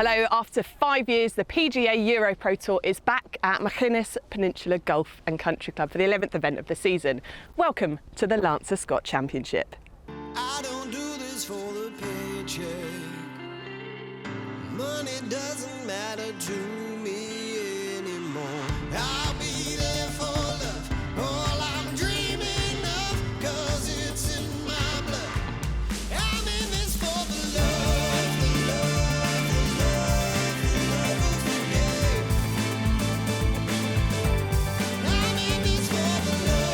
Hello, after 5 years, the PGA EuroPro Tour is back at Machynnes Peninsula Golf and Country Club for the 11th event of the season. Welcome to the Lancer Scott Championship. I don't do this for the paycheck. Money doesn't matter to me anymore. I'll be there for love, all I'm dreaming of, 'cause it's in my blood. I'm in this for the love, the love, the love, the love of the game. I'm in this for the love,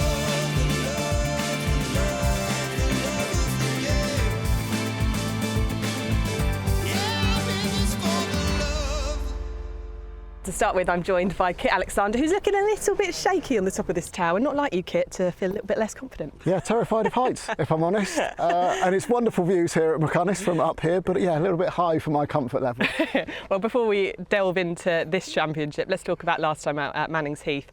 the love, the love, the love of the game. Yeah, I'm in this for the love. To start with, I'm joined by Kit Alexander, who's looking a little bit shaky on the top of this tower. Not like you, Kit, to feel a little bit less confident. Yeah, terrified of heights, if I'm honest. And it's wonderful views here at Machynnes from up here, but yeah, a little bit high for my comfort level. Well, before we delve into this championship, let's talk about last time out at Mannings Heath.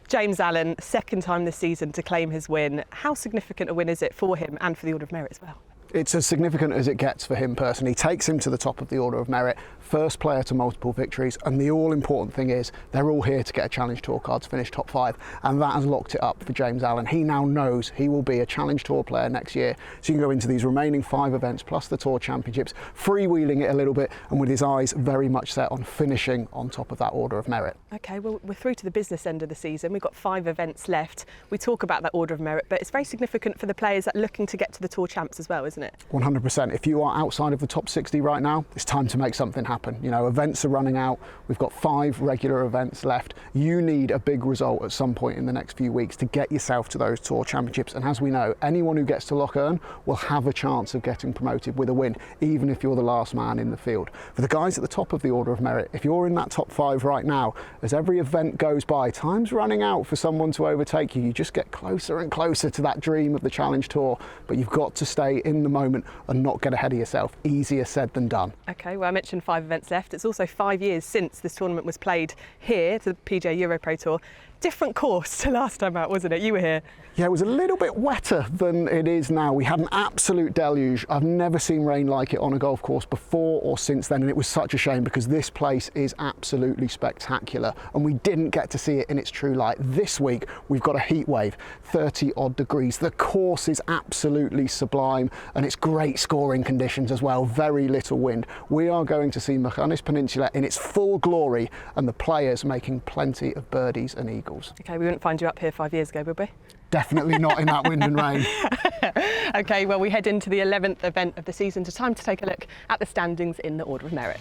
James Allen, second time this season to claim his win. How significant a win is it for him and for the Order of Merit as well? It's as significant as it gets for him personally. Takes him to the top of the Order of Merit, first player to multiple victories, and the all-important thing is they're all here to get a Challenge Tour card to finish top 5, and that has locked it up for James Allen. He now knows he will be a Challenge Tour player next year, so you can go into these remaining 5 events plus the Tour Championships, freewheeling it a little bit, and with his eyes very much set on finishing on top of that Order of Merit. OK, well, we're through to the business end of the season. We've got 5 events left. We talk about that Order of Merit, but it's very significant for the players that are looking to get to the Tour Champs as well, isn't it? 100%. If you are outside of the top 60 right now, it's time to make something happen. You know, events are running out. We've got 5 regular events left. You need a big result at some point in the next few weeks to get yourself to those Tour Championships. And as we know, anyone who gets to Loch Earn will have a chance of getting promoted with a win, even if you're the last man in the field. For the guys at the top of the Order of Merit, if you're in that top 5 right now, as every event goes by, time's running out for someone to overtake you. You just get closer and closer to that dream of the Challenge Tour, but you've got to stay in the moment and not get ahead of yourself. Easier said than done. OK, well, I mentioned 5 events left. It's also 5 years since this tournament was played here, to the PGA EuroPro Tour. Different course to last time out, wasn't it? You were here. Yeah, it was a little bit wetter than it is now. We had an absolute deluge. I've never seen rain like it on a golf course before or since then, and it was such a shame because this place is absolutely spectacular and we didn't get to see it in its true light. This week we've got a heat wave, 30 odd degrees. The course is absolutely sublime and it's great scoring conditions as well, very little wind. We are going to see Machynnes Peninsula in its full glory and the players making plenty of birdies and eagles. OK, we wouldn't find you up here 5 years ago, would we? Definitely not in that wind and rain. OK, well, we head into the 11th event of the season. It's time to take a look at the standings in the Order of Merit.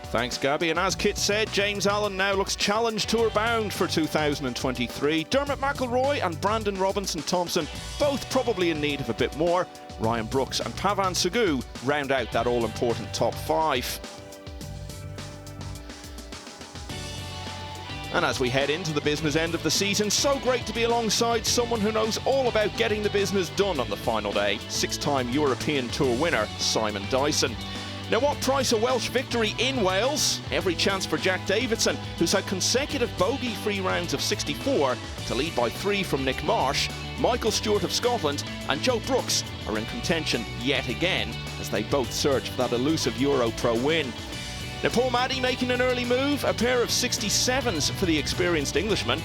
Thanks, Gabby. And as Kit said, James Allen now looks Challenge Tour bound for 2023. Dermot McIlroy and Brandon Robinson-Thompson both probably in need of a bit more. Ryan Brooks and Pavan Sagu round out that all-important top 5. And as we head into the business end of the season, so great to be alongside someone who knows all about getting the business done on the final day. 6-time European Tour winner, Simon Dyson. Now, what price a Welsh victory in Wales? Every chance for Jack Davidson, who's had consecutive bogey-free rounds of 64 to lead by 3 from Nick Marsh. Michael Stewart of Scotland and Joe Brooks are in contention yet again as they both search for that elusive EuroPro win. Now, Paul Maddy making an early move, a pair of 67s for the experienced Englishman,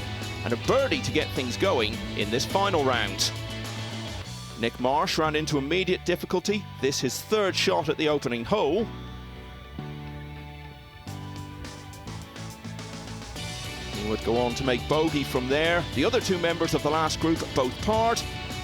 and a birdie to get things going in this final round. Nick Marsh ran into immediate difficulty. This his 3rd shot at the opening hole. He would go on to make bogey from there. The other 2 members of the last group both parred.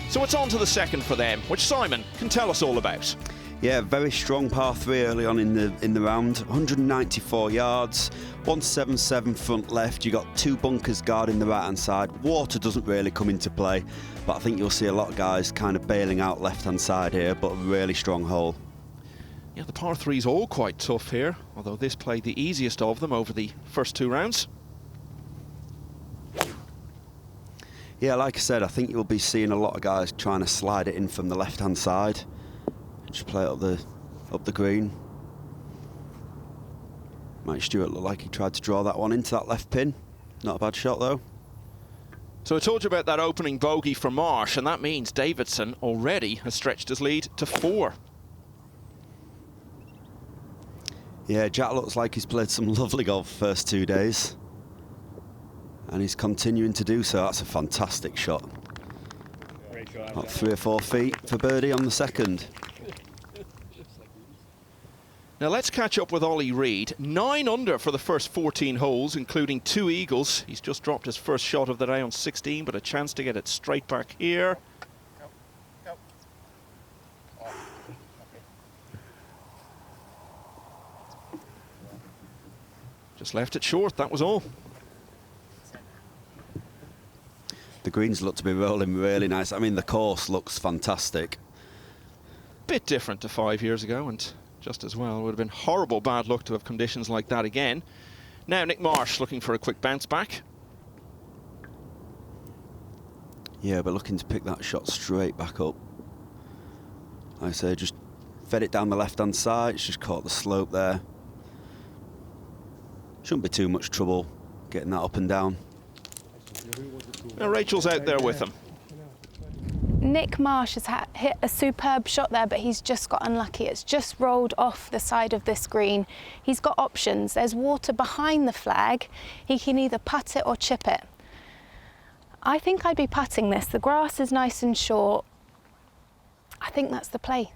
So it's on to the 2nd for them, which Simon can tell us all about. Yeah, very strong par 3 early on in the round, 194 yards, 177 front left. You got 2 bunkers guarding the right hand side. Water doesn't really come into play, but I think you'll see a lot of guys kind of bailing out left hand side here, but a really strong hole. Yeah, the par 3's all quite tough here, although this played the easiest of them over the first 2 rounds. Yeah, like I said, I think you'll be seeing a lot of guys trying to slide it in from the left hand side. Just play it up the green. Mike Stewart looked like he tried to draw that one into that left pin. Not a bad shot though. So I told you about that opening bogey for Marsh, and that means Davidson already has stretched his lead to 4. Yeah, Jack looks like he's played some lovely golf first 2 days. And he's continuing to do so. That's a fantastic shot. About 3 or 4 feet for birdie on the second. Now let's catch up with Ollie Reid. 9 under for the first 14 holes, including 2 eagles. He's just dropped his first shot of the day on 16, but a chance to get it straight back here. Just left it short, that was all. The greens look to be rolling really nice. I mean, the course looks fantastic. Bit different to 5 years ago, and just as well. It would have been horrible bad luck to have conditions like that again. Now Nick Marsh looking for a quick bounce back. Yeah, but looking to pick that shot straight back up. Like I say, just fed it down the left-hand side. It's just caught the slope there. Shouldn't be too much trouble getting that up and down. Now Rachel's out there with him. Nick Marsh has hit a superb shot there, but he's just got unlucky. It's just rolled off the side of this green. He's got options. There's water behind the flag. He can either putt it or chip it. I think I'd be putting this. The grass is nice and short. I think that's the play.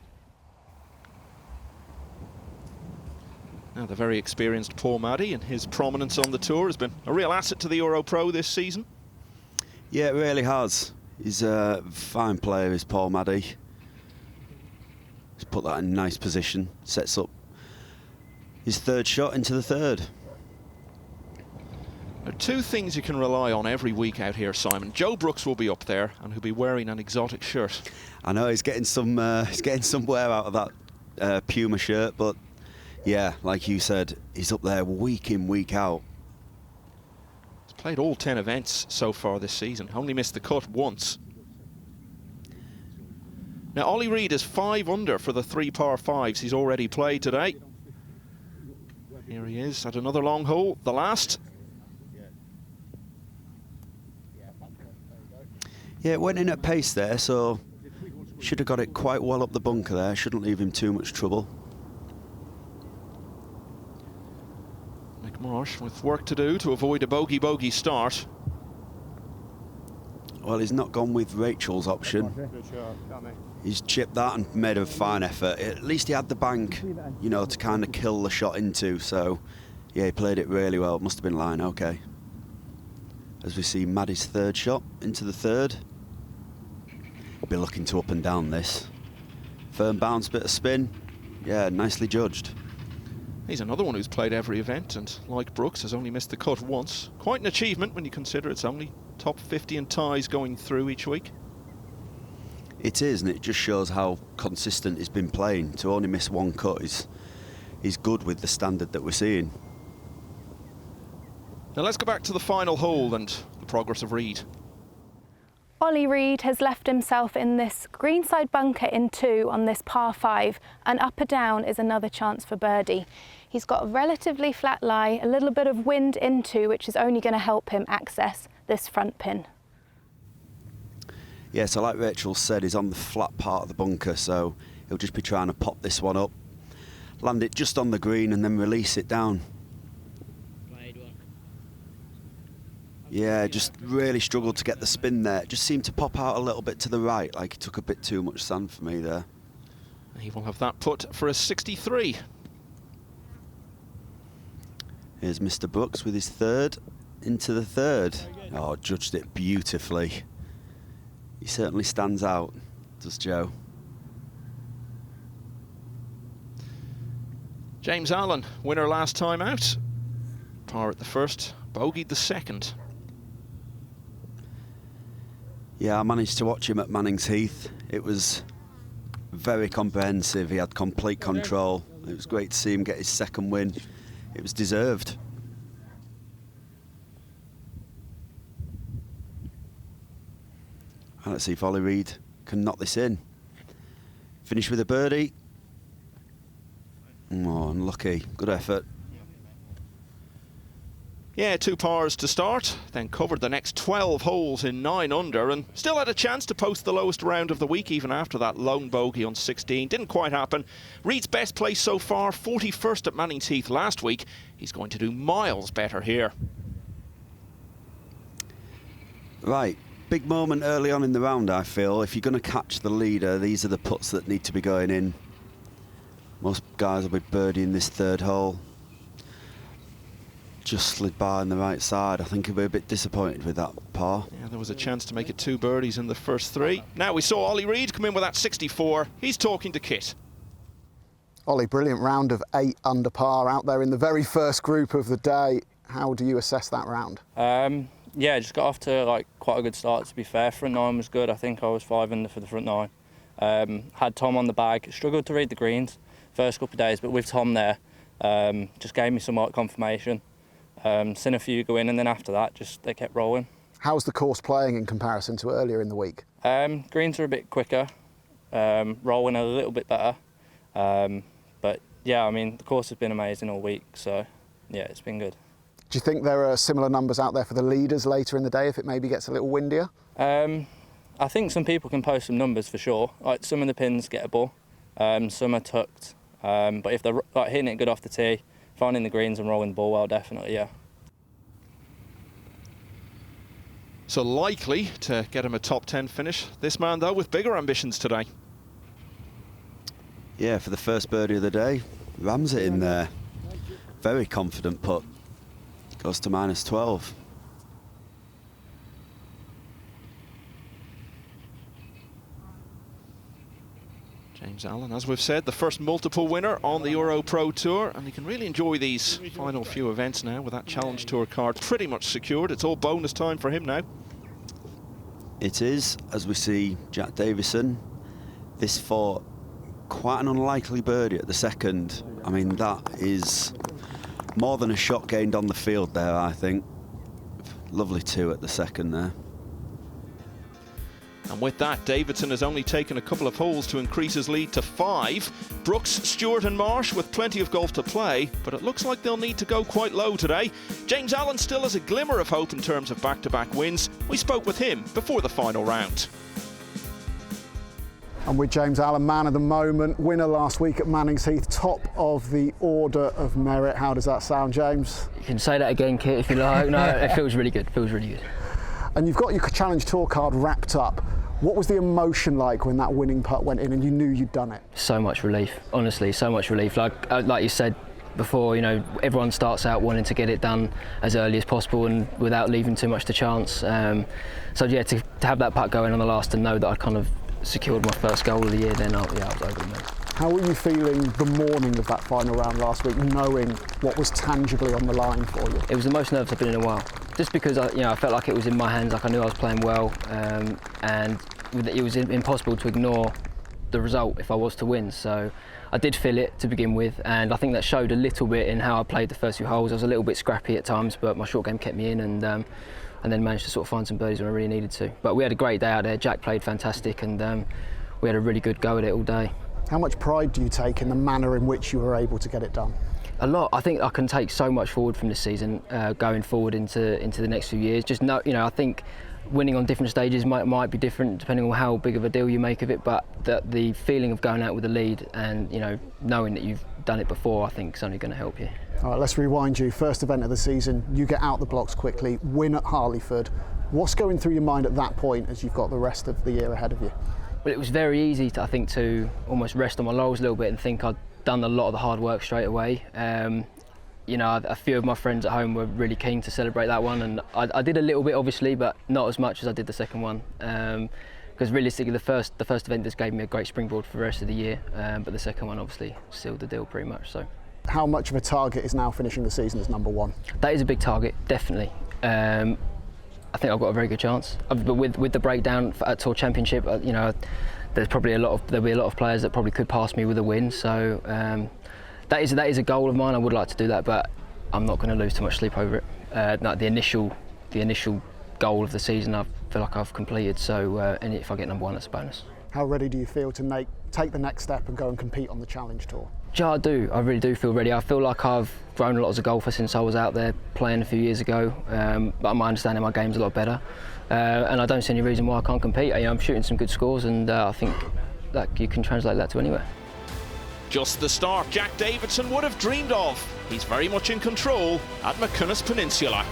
Now the very experienced Paul Maddy, and his prominence on the tour has been a real asset to the EuroPro this season. Yeah, it really has. He's a fine player, is Paul Maddy. He's put that in a nice position, sets up his third shot into the third. There are 2 things you can rely on every week out here, Simon. Joe Brooks will be up there, and he'll be wearing an exotic shirt. I know he's getting some wear out of that Puma shirt, but yeah, like you said, he's up there week in, week out. He's played all 10 events so far this season, only missed the cut once. Now Ollie Reid is 5 under for the 3 par 5s he's already played today. Here he is at another long hole, the last. Yeah, it went in at pace there, so should have got it quite well up the bunker there. Shouldn't leave him too much trouble. Nick Marsh with work to do to avoid a bogey start. Well, he's not gone with Rachel's option. He's chipped that and made a fine effort. At least he had the bank, you know, to kind of kill the shot into. So, yeah, he played it really well. It must have been line okay. As we see Maddy's third shot into the third. Be looking to up and down this. Firm bounce, bit of spin. Yeah, nicely judged. He's another one who's played every event, and like Brooks, has only missed the cut once. Quite an achievement when you consider it's only top 50 and ties going through each week. It is, and it just shows how consistent he's been playing. To only miss 1 cut is good with the standard that we're seeing. Now let's go back to the final hole and the progress of Reid. Ollie Reid has left himself in this greenside bunker in 2 on this par 5, and up or down is another chance for birdie. He's got a relatively flat lie, a little bit of wind into, which is only going to help him access this front pin. Yeah, so like Rachel said, he's on the flat part of the bunker, so he'll just be trying to pop this one up, land it just on the green and then release it down. Yeah, just really struggled to get the spin there. It just seemed to pop out a little bit to the right, like he took a bit too much sand for me there. He will have that put for a 63. Here's Mr. Brooks with his third into the third. Oh, judged it beautifully. He certainly stands out, does Joe. James Allen, winner last time out. Par at the first, bogeyed the second. Yeah, I managed to watch him at Manning's Heath. It was very comprehensive. He had complete control. It was great to see him get his second win. It was deserved. And let's see if Ollie Reid can knock this in. Finish with a birdie. Oh, unlucky. Good effort. Yeah, 2 pars to start, then covered the next 12 holes in 9 under and still had a chance to post the lowest round of the week even after that lone bogey on 16. Didn't quite happen. Reed's best place so far, 41st at Manning's Heath last week. He's going to do miles better here. Right, big moment early on in the round, I feel. If you're going to catch the leader, these are the putts that need to be going in. Most guys will be birdieing this 3rd hole. Just slid by on the right side. I think he'll be a bit disappointed with that par. Yeah, there was a chance to make it 2 birdies in the first 3. Now we saw Ollie Reed come in with that 64. He's talking to Kit. Ollie, brilliant round of 8 under par out there in the very first group of the day. How do you assess that round? Yeah, just got off to like quite a good start, to be fair. Front 9 was good. I think I was 5 under for the front 9. Had Tom on the bag. Struggled to read the greens first couple of days, but with Tom there, just gave me some confirmation. Seen a few go in, and then after that, just they kept rolling. How's the course playing in comparison to earlier in the week? Greens are a bit quicker, rolling a little bit better. But yeah, I mean, the course has been amazing all week, so yeah, it's been good. Do you think there are similar numbers out there for the leaders later in the day if it maybe gets a little windier? I think some people can post some numbers for sure. Like some of the pins gettable, some are tucked, but if they're like hitting it good off the tee, finding the greens and rolling the ball well, definitely, yeah. So likely to get him a top 10 finish. This man, though, with bigger ambitions today. Yeah, for the first birdie of the day, rams it in there. Very confident putt. Goes to -12. James Allen, as we've said, the first multiple winner on the EuroPro Tour, and he can really enjoy these final few events now with that Challenge Tour card pretty much secured. It's all bonus time for him now. It is, as we see Jack Davidson. This for quite an unlikely birdie at the second. I mean, that is more than a shot gained on the field there, I think. Lovely 2 at the second there. And with that, Davidson has only taken a couple of holes to increase his lead to 5. Brooks, Stewart and Marsh with plenty of golf to play, but it looks like they'll need to go quite low today. James Allen still has a glimmer of hope in terms of back-to-back wins. We spoke with him before the final round. And with James Allen, man of the moment, winner last week at Manning's Heath, top of the order of merit. How does that sound, James? You can say that again, Kit, if you like. No, it feels really good. Feels really good. And you've got your Challenge Tour card wrapped up. What was the emotion like when that winning putt went in and you knew you'd done it? So much relief, honestly, so much relief. Like you said before, you know, everyone starts out wanting to get it done as early as possible and without leaving too much to chance. So yeah, to have that putt going on the last and know that I'd kind of secured my first goal of the year, then I was over the moon. How were you feeling the morning of that final round last week, knowing what was tangibly on the line for you? It was the most nervous I've been in a while. Just because I felt like it was in my hands, like I knew I was playing well, and it was impossible to ignore the result if I was to win. So I did feel it to begin with, and I think that showed a little bit in how I played the first few holes. I was a little bit scrappy at times, but my short game kept me in, and then managed to sort of find some birdies when I really needed to. But we had a great day out there. Jack played fantastic, and we had a really good go at it all day. How much pride do you take in the manner in which you were able to get it done? A lot. I think I can take so much forward from this season, going forward into the next few years. Just know, I think winning on different stages might be different depending on how big of a deal you make of it. But the feeling of going out with the lead and knowing that you've done it before, I think is only going to help you. All right, let's rewind you. First event of the season, you get out the blocks quickly, win at Harleyford. What's going through your mind at that point as you've got the rest of the year ahead of you? Well, it was very easy to almost rest on my laurels a little bit and think I'd done a lot of the hard work straight away. A few of my friends at home were really keen to celebrate that one, and I did a little bit obviously, but not as much as I did the second one. Because realistically, the first event just gave me a great springboard for the rest of the year, but the second one obviously sealed the deal pretty much. So, how much of a target is now finishing the season as number 1? That is a big target, definitely. I think I've got a very good chance. But with the breakdown at Tour Championship, there's probably there'll be a lot of players that probably could pass me with a win. So that is a goal of mine. I would like to do that, but I'm not going to lose too much sleep over it. The initial goal of the season, I feel like I've completed. So, and if I get number 1, that's a bonus. How ready do you feel to take the next step and go and compete on the Challenge Tour? Yeah, I do. I really do feel ready. I feel like I've grown a lot as a golfer since I was out there playing a few years ago. But my understanding of my game's a lot better, and I don't see any reason why I can't compete. I'm shooting some good scores, and I think that you can translate that to anywhere. Just the start Jack Davidson would have dreamed of. He's very much in control at McInnes Peninsula.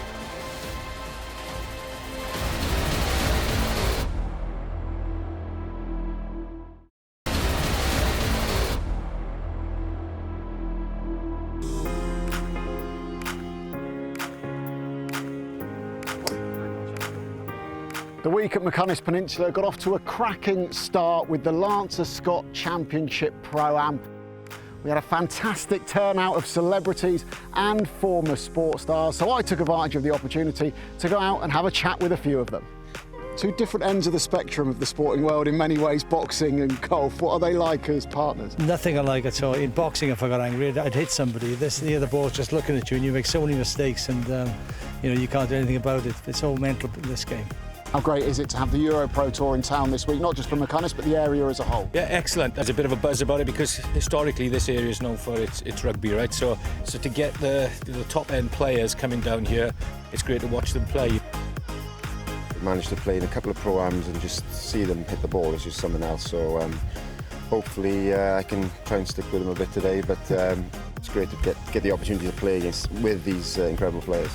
The week at McInnes Peninsula got off to a cracking start with the Lancer Scott Championship Pro-Am. We had a fantastic turnout of celebrities and former sports stars, so I took advantage of the opportunity to go out and have a chat with a few of them. Two different ends of the spectrum of the sporting world in many ways, boxing and golf. What are they like as partners? Nothing alike at all. In boxing, if I got angry, I'd hit somebody. The other ball's just looking at you and you make so many mistakes, and you can't do anything about it. It's all mental in this game. How great is it to have the EuroPro Tour in town this week, not just for McInnes, but the area as a whole? Yeah, excellent. There's a bit of a buzz about it because historically this area is known for its rugby, right? So to get the top-end players coming down here, it's great to watch them play. Managed to play in a couple of pro-ams and just see them hit the ball is just something else. So hopefully I can try and stick with them a bit today, but it's great to get the opportunity to play with these incredible players.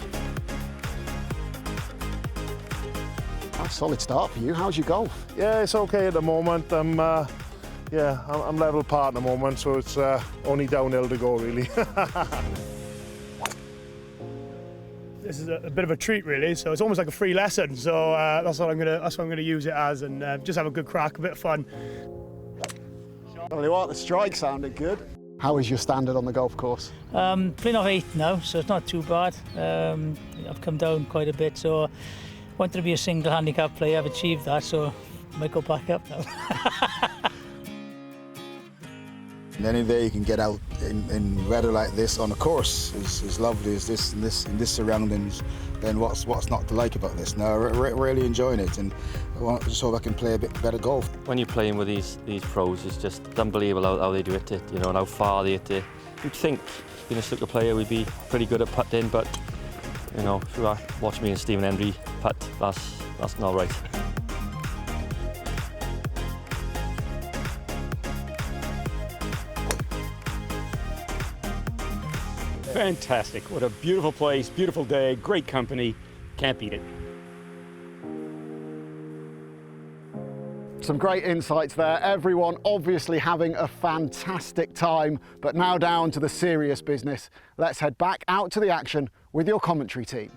Solid start for you. How's your golf? Yeah, it's okay at the moment. I'm level par at the moment, so it's only downhill to go, really. This is a bit of a treat, really. So it's almost like a free lesson. So that's what I'm gonna use it as, and just have a good crack, a bit of fun. Well, what, the strike sounded good. How is your standard on the golf course? Playing off 8 now, so it's not too bad. I've come down quite a bit, so wanted to be a single handicap player. I've achieved that, so I might go back up now. And any day you can get out in weather like this on a course is lovely as this in this surroundings, then what's not to like about this? No, really enjoying it, and I just hope I can play a bit better golf. When you're playing with these pros, it's just unbelievable how they do it, and how far they hit it. You'd think being a snooker player we'd be pretty good at putting, but if you watch me and Stephen Hendry putt, that's not right. Fantastic. What a beautiful place, beautiful day, great company. Can't beat it. Some great insights there. Everyone obviously having a fantastic time, but now down to the serious business. Let's head back out to the action with your commentary team.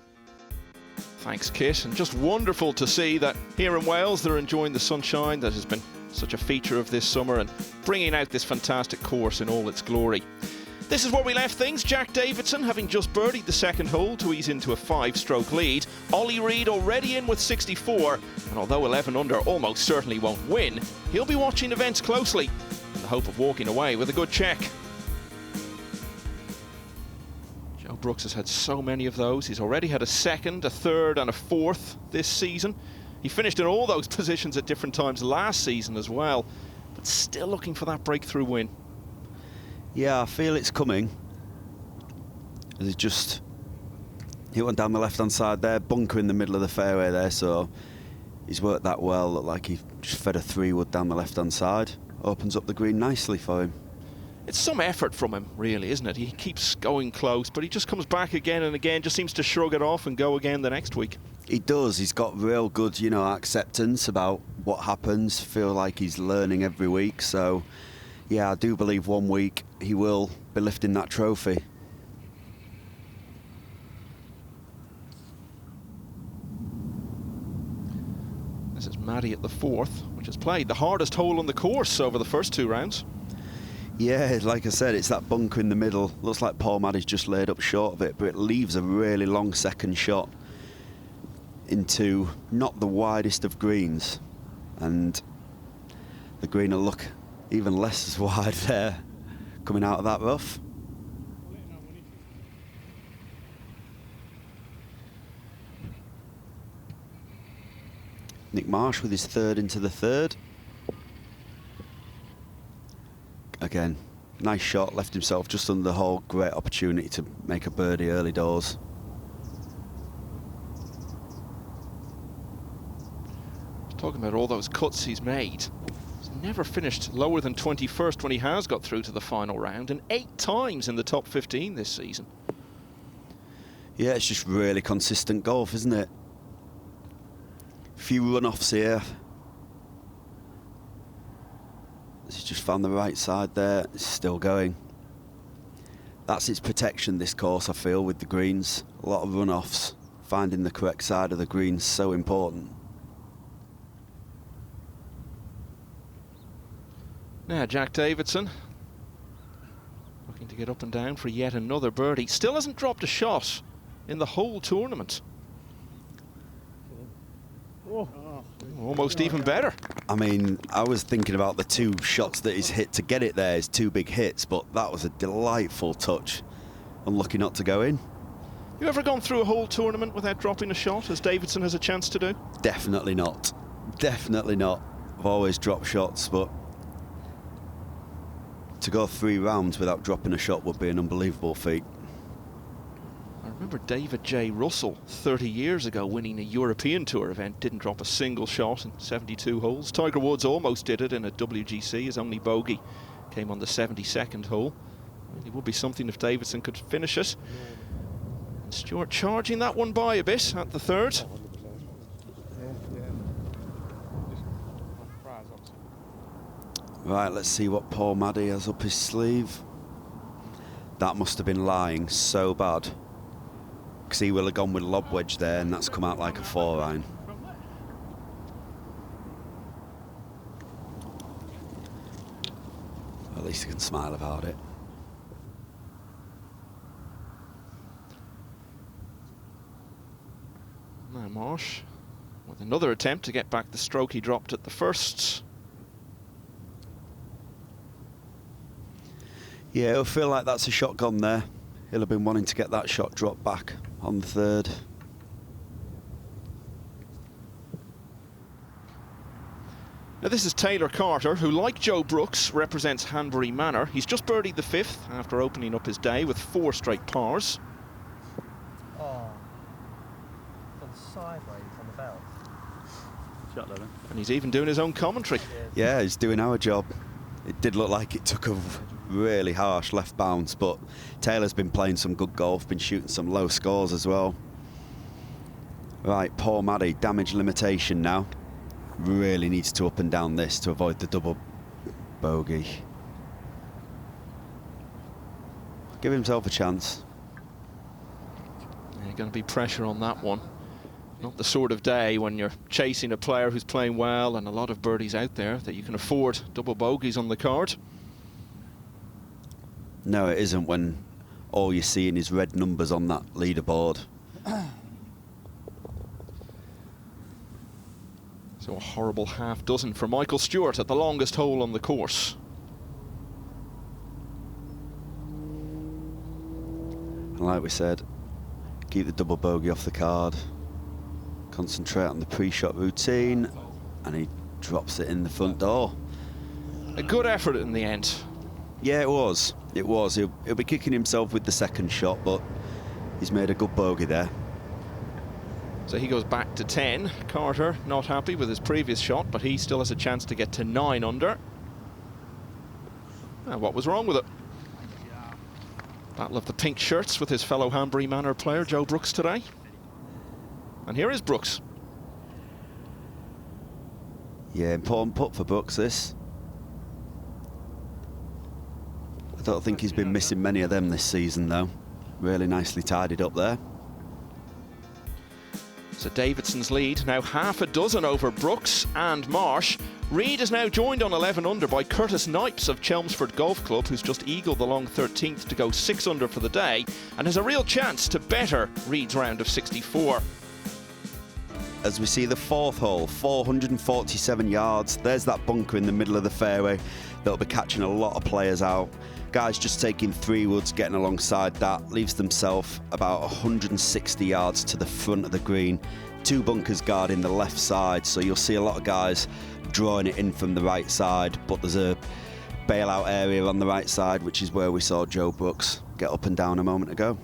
Thanks, Kit, and just wonderful to see that here in Wales they're enjoying the sunshine that has been such a feature of this summer and bringing out this fantastic course in all its glory. This is where we left things. Jack Davidson having just birdied the second hole to ease into a 5-stroke lead. Ollie Reid already in with 64, and although 11 under almost certainly won't win, he'll be watching events closely in the hope of walking away with a good check. Joe Brooks has had so many of those. He's already had a second, a third and a fourth this season. He finished in all those positions at different times last season as well, but still looking for that breakthrough win. Yeah, I feel it's coming. He went down the left-hand side there, bunker in the middle of the fairway there, so he's worked that well. Looked like he just fed a 3-wood down the left-hand side. Opens up the green nicely for him. It's some effort from him, really, isn't it? He keeps going close, but he just comes back again and again, just seems to shrug it off and go again the next week. He does. He's got real good, acceptance about what happens. Feel like he's learning every week, so yeah, I do believe one week he will be lifting that trophy. This is Maddie at the 4th, which has played the hardest hole on the course over the first 2 rounds. Yeah, like I said, it's that bunker in the middle. Looks like Paul Maddie's just laid up short of it, but it leaves a really long second shot into not the widest of greens. And the green will look even less as wide there, coming out of that rough. Nick Marsh with his third into the third. again. Nice shot, left himself just under the hole. Great opportunity to make a birdie early doors. Talking about all those cuts he's made. He's never finished lower than 21st when he has got through to the final round, and 8 times in the top 15 this season. Yeah, it's just really consistent golf, isn't it? Few run-offs here. He's just found the right side there. It's still going. That's its protection, this course, I feel, with the greens. A lot of run-offs. Finding the correct side of the greens so important. Now Jack Davidson looking to get up and down for yet another birdie. Still hasn't dropped a shot in the whole tournament. Almost even better. I mean, I was thinking about the 2 shots that he's hit to get it there, his 2 big hits, but that was a delightful touch. Unlucky not to go in. You ever gone through a whole tournament without dropping a shot, as Davidson has a chance to do? Definitely not. Definitely not. I've always dropped shots, but to go 3 rounds without dropping a shot would be an unbelievable feat. I remember David J. Russell 30 years ago winning a European Tour event, didn't drop a single shot in 72 holes. Tiger Woods almost did it in a WGC. His only bogey came on the 72nd hole. It would be something if Davidson could finish it. And Stewart charging that one by a bit at the 3rd. Right, let's see what Paul Maddy has up his sleeve. That must have been lying so bad, because he will have gone with lob wedge there, and that's come out like a 4-iron. At least he can smile about it. Now Marsh with another attempt to get back the stroke he dropped at the first. Yeah, it'll feel like that's a shot gone there. He'll have been wanting to get that shot dropped back on the 3rd. Now this is Taylor Carter, who, like Joe Brooks, represents Hanbury Manor. He's just birdied the 5th after opening up his day with 4 straight pars. Oh, gone sideways on the belt. Shot that, And he's even doing his own commentary. Yeah, he's doing our job. It did look like it took a really harsh left bounce, but Taylor's been playing some good golf, been shooting some low scores as well. Right, Paul Maddy, damage limitation now. Really needs to up and down this to avoid the double bogey. Give himself a chance. There's going to be pressure on that one. Not the sort of day when you're chasing a player who's playing well and a lot of birdies out there that you can afford double bogeys on the card. No, it isn't when all you're seeing is red numbers on that leaderboard. So a horrible half dozen for Michael Stewart at the longest hole on the course. And like we said, keep the double bogey off the card. Concentrate on the pre-shot routine, and he drops it in the front door. A good effort in the end. Yeah, it was. It was. He'll be kicking himself with the 2nd shot, but he's made a good bogey there. So he goes back to 10. Carter not happy with his previous shot, but he still has a chance to get to 9 under. Now, what was wrong with it? Battle of the pink shirts with his fellow Hanbury Manor player Joe Brooks today. And here is Brooks. Yeah, important putt for Brooks, this. I don't think he's been missing many of them this season, though. Really nicely tidied up there. So Davidson's lead now half a dozen over Brooks and Marsh. Reed is now joined on 11 under by Curtis Knipes of Chelmsford Golf Club, who's just eagled the long 13th to go 6 under for the day and has a real chance to better Reed's round of 64. As we see the 4th hole, 447 yards. There's that bunker in the middle of the fairway that'll be catching a lot of players out. Guys just taking 3 woods, getting alongside that, leaves themselves about 160 yards to the front of the green. 2 bunkers guarding the left side, so you'll see a lot of guys drawing it in from the right side, but there's a bailout area on the right side, which is where we saw Joe Brooks get up and down a moment ago.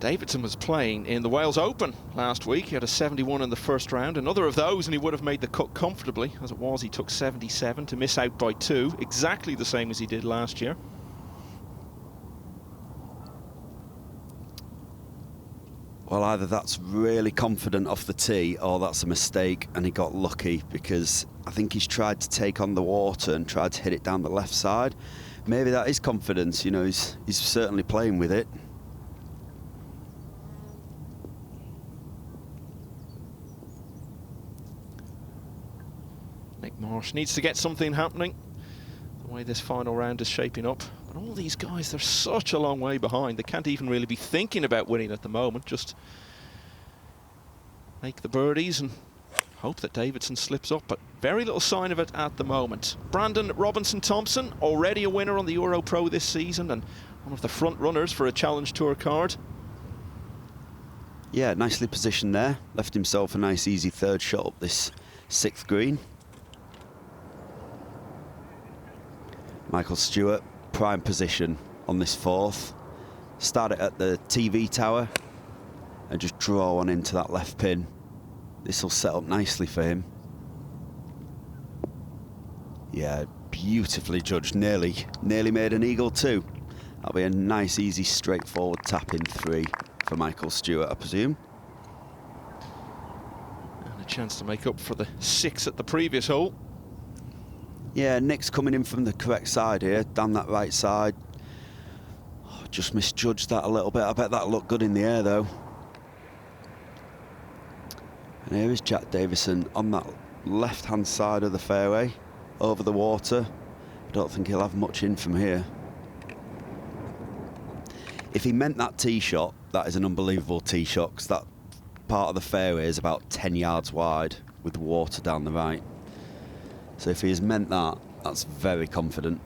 Davidson was playing in the Wales Open last week. He had a 71 in the first round. Another of those and he would have made the cut comfortably. As it was, he took 77 to miss out by 2, exactly the same as he did last year. Well, either that's really confident off the tee or that's a mistake and he got lucky, because I think he's tried to take on the water and tried to hit it down the left side. Maybe that is confidence, you know, he's certainly playing with it. Nick Marsh needs to get something happening, the way this final round is shaping up. But all these guys, they're such a long way behind. They can't even really be thinking about winning at the moment. Just make the birdies and hope that Davidson slips up, but very little sign of it at the moment. Brandon Robinson-Thompson, already a winner on the EuroPro this season and one of the front runners for a Challenge Tour card. Yeah, nicely positioned there. Left himself a nice easy third shot up this 6th green. Michael Stewart, prime position on this 4th. Start it at the TV tower and just draw one into that left pin. This will set up nicely for him. Yeah, beautifully judged. Nearly made an eagle too. That'll be a nice, easy, straightforward tap in 3 for Michael Stewart, I presume. And a chance to make up for the 6 at the previous hole. Yeah, Nick's coming in from the correct side here, down that right side. Oh, just misjudged that a little bit. I bet that looked good in the air though. And here is Jack Davison on that left-hand side of the fairway, over the water. I don't think he'll have much in from here. If he meant that tee shot, that is an unbelievable tee shot, because that part of the fairway is about 10 yards wide with water down the right. So if he has meant that, that's very confident.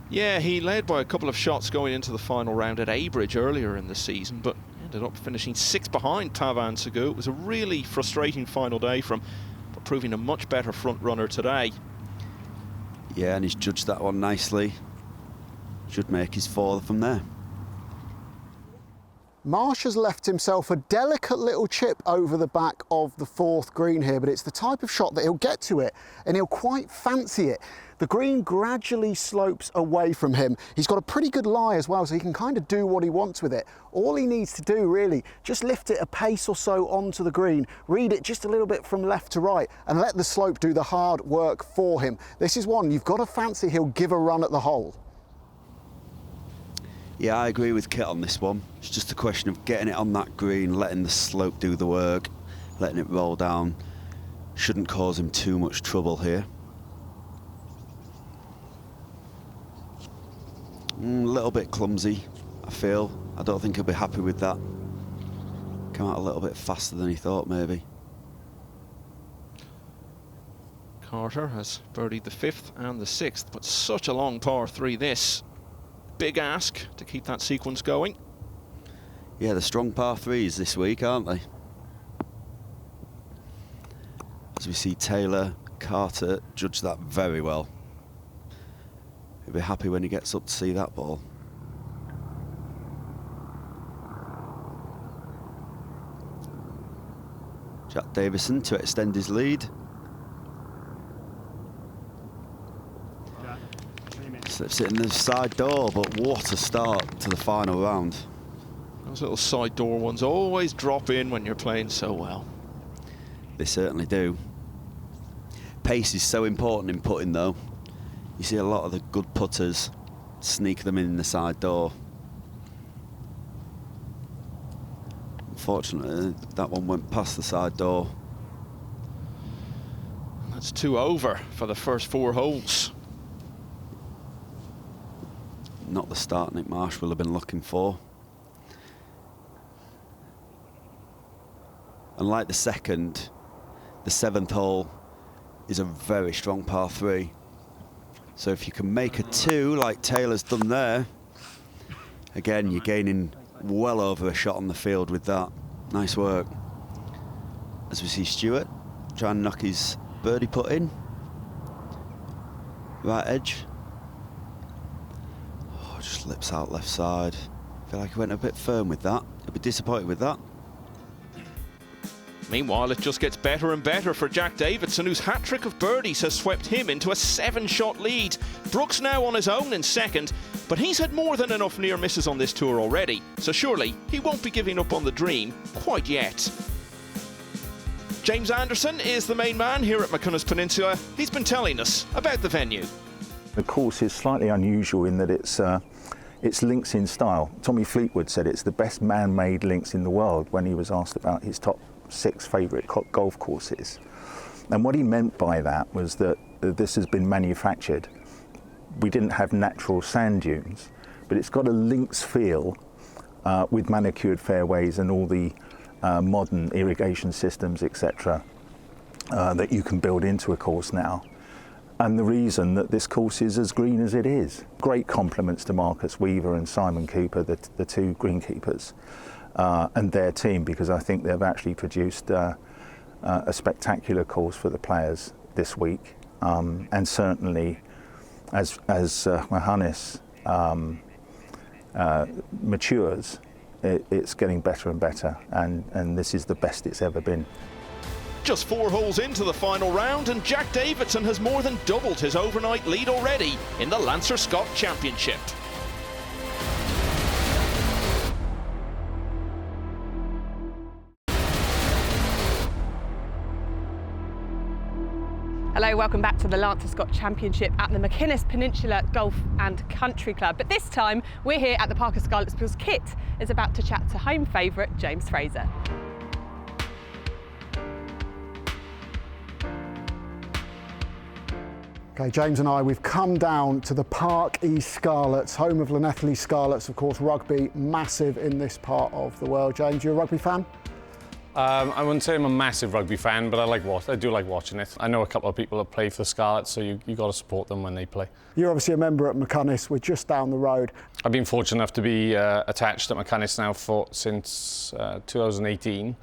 Yeah, he led by a couple of shots going into the final round at Abridge earlier in the season, but ended up finishing 6 behind Tavan Sagu. It was a really frustrating final day from him, but proving a much better front runner today. Yeah, and he's judged that one nicely. Should make his 4 from there. Marsh has left himself a delicate little chip over the back of the 4th green here, but it's the type of shot that he'll get to it and he'll quite fancy it. The green gradually slopes away from him. He's got a pretty good lie as well, so he can kind of do what he wants with it. All he needs to do really, just lift it a pace or so onto the green, read it just a little bit from left to right and let the slope do the hard work for him. This is one you've got to fancy he'll give a run at the hole. Yeah, I agree with Kit on this one. It's just a question of getting it on that green, letting the slope do the work, letting it roll down. Shouldn't cause him too much trouble here. A little bit clumsy, I feel. I don't think he'll be happy with that. Come out a little bit faster than he thought, maybe. Carter has birdied the 5th and the 6th, but such a long par 3 this. Big ask to keep that sequence going. Yeah, the strong par 3s this week, aren't they? As we see Taylor, Carter judge that very well. He'll be happy when he gets up to see that ball. Jack Davison to extend his lead. Slips it in the side door, but what a start to the final round. Those little side door ones always drop in when you're playing so well. They certainly do. Pace is so important in putting though. You see a lot of the good putters sneak them in the side door. Unfortunately, that one went past the side door. That's 2 over for the first 4 holes. Not the start Nick Marsh will have been looking for. And like the 2nd, the 7th hole is a very strong par 3. So if you can make a 2 like Taylor's done there, again you're gaining well over a shot on the field with that. Nice work. As we see Stewart try and knock his birdie putt in. right edge. Oh, just lips out left side. Feel like he went a bit firm with that. He'll be disappointed with that. Meanwhile, it just gets better and better for Jack Davidson, whose hat-trick of birdies has swept him into a 7-shot lead. Brooks now on his own in second, but he's had more than enough near misses on this tour already, so surely he won't be giving up on the dream quite yet. James Anderson is the main man here at McCunness Peninsula. He's been telling us about the venue. The course is slightly unusual in that it's links in style. Tommy Fleetwood said it's the best man-made links in the world when he was asked about his top 6 favourite golf courses. And what he meant by that was that this has been manufactured. We didn't have natural sand dunes, but it's got a links feel with manicured fairways and all the modern irrigation systems, etc., that you can build into a course now. And the reason that this course is as green as it is. Great compliments to Marcus Weaver and Simon Cooper, the 2 greenkeepers, and their team, because I think they've actually produced a spectacular course for the players this week. And certainly, as McCunness matures, it's getting better and better, and this is the best it's ever been. Just 4 holes into the final round, and Jack Davidson has more than doubled his overnight lead already in the Lancer Scott Championship. Hello, welcome back to the Lancer Scott Championship at the McCunness Peninsula Golf and Country Club. But this time we're here at the Parker Scarlets because Kit is about to chat to home favourite James Fraser. Okay, James and I, we've come down to the Park East Scarlets, home of Llanelli Scarlets, of course, rugby, massive in this part of the world. James, you a rugby fan? I wouldn't say I'm a massive rugby fan, but I do like watching it. I know a couple of people that play for the Scarlets, so you got to support them when they play. You're obviously a member at McCunness. We're just down the road. I've been fortunate enough to be attached at McCunness now since 2018,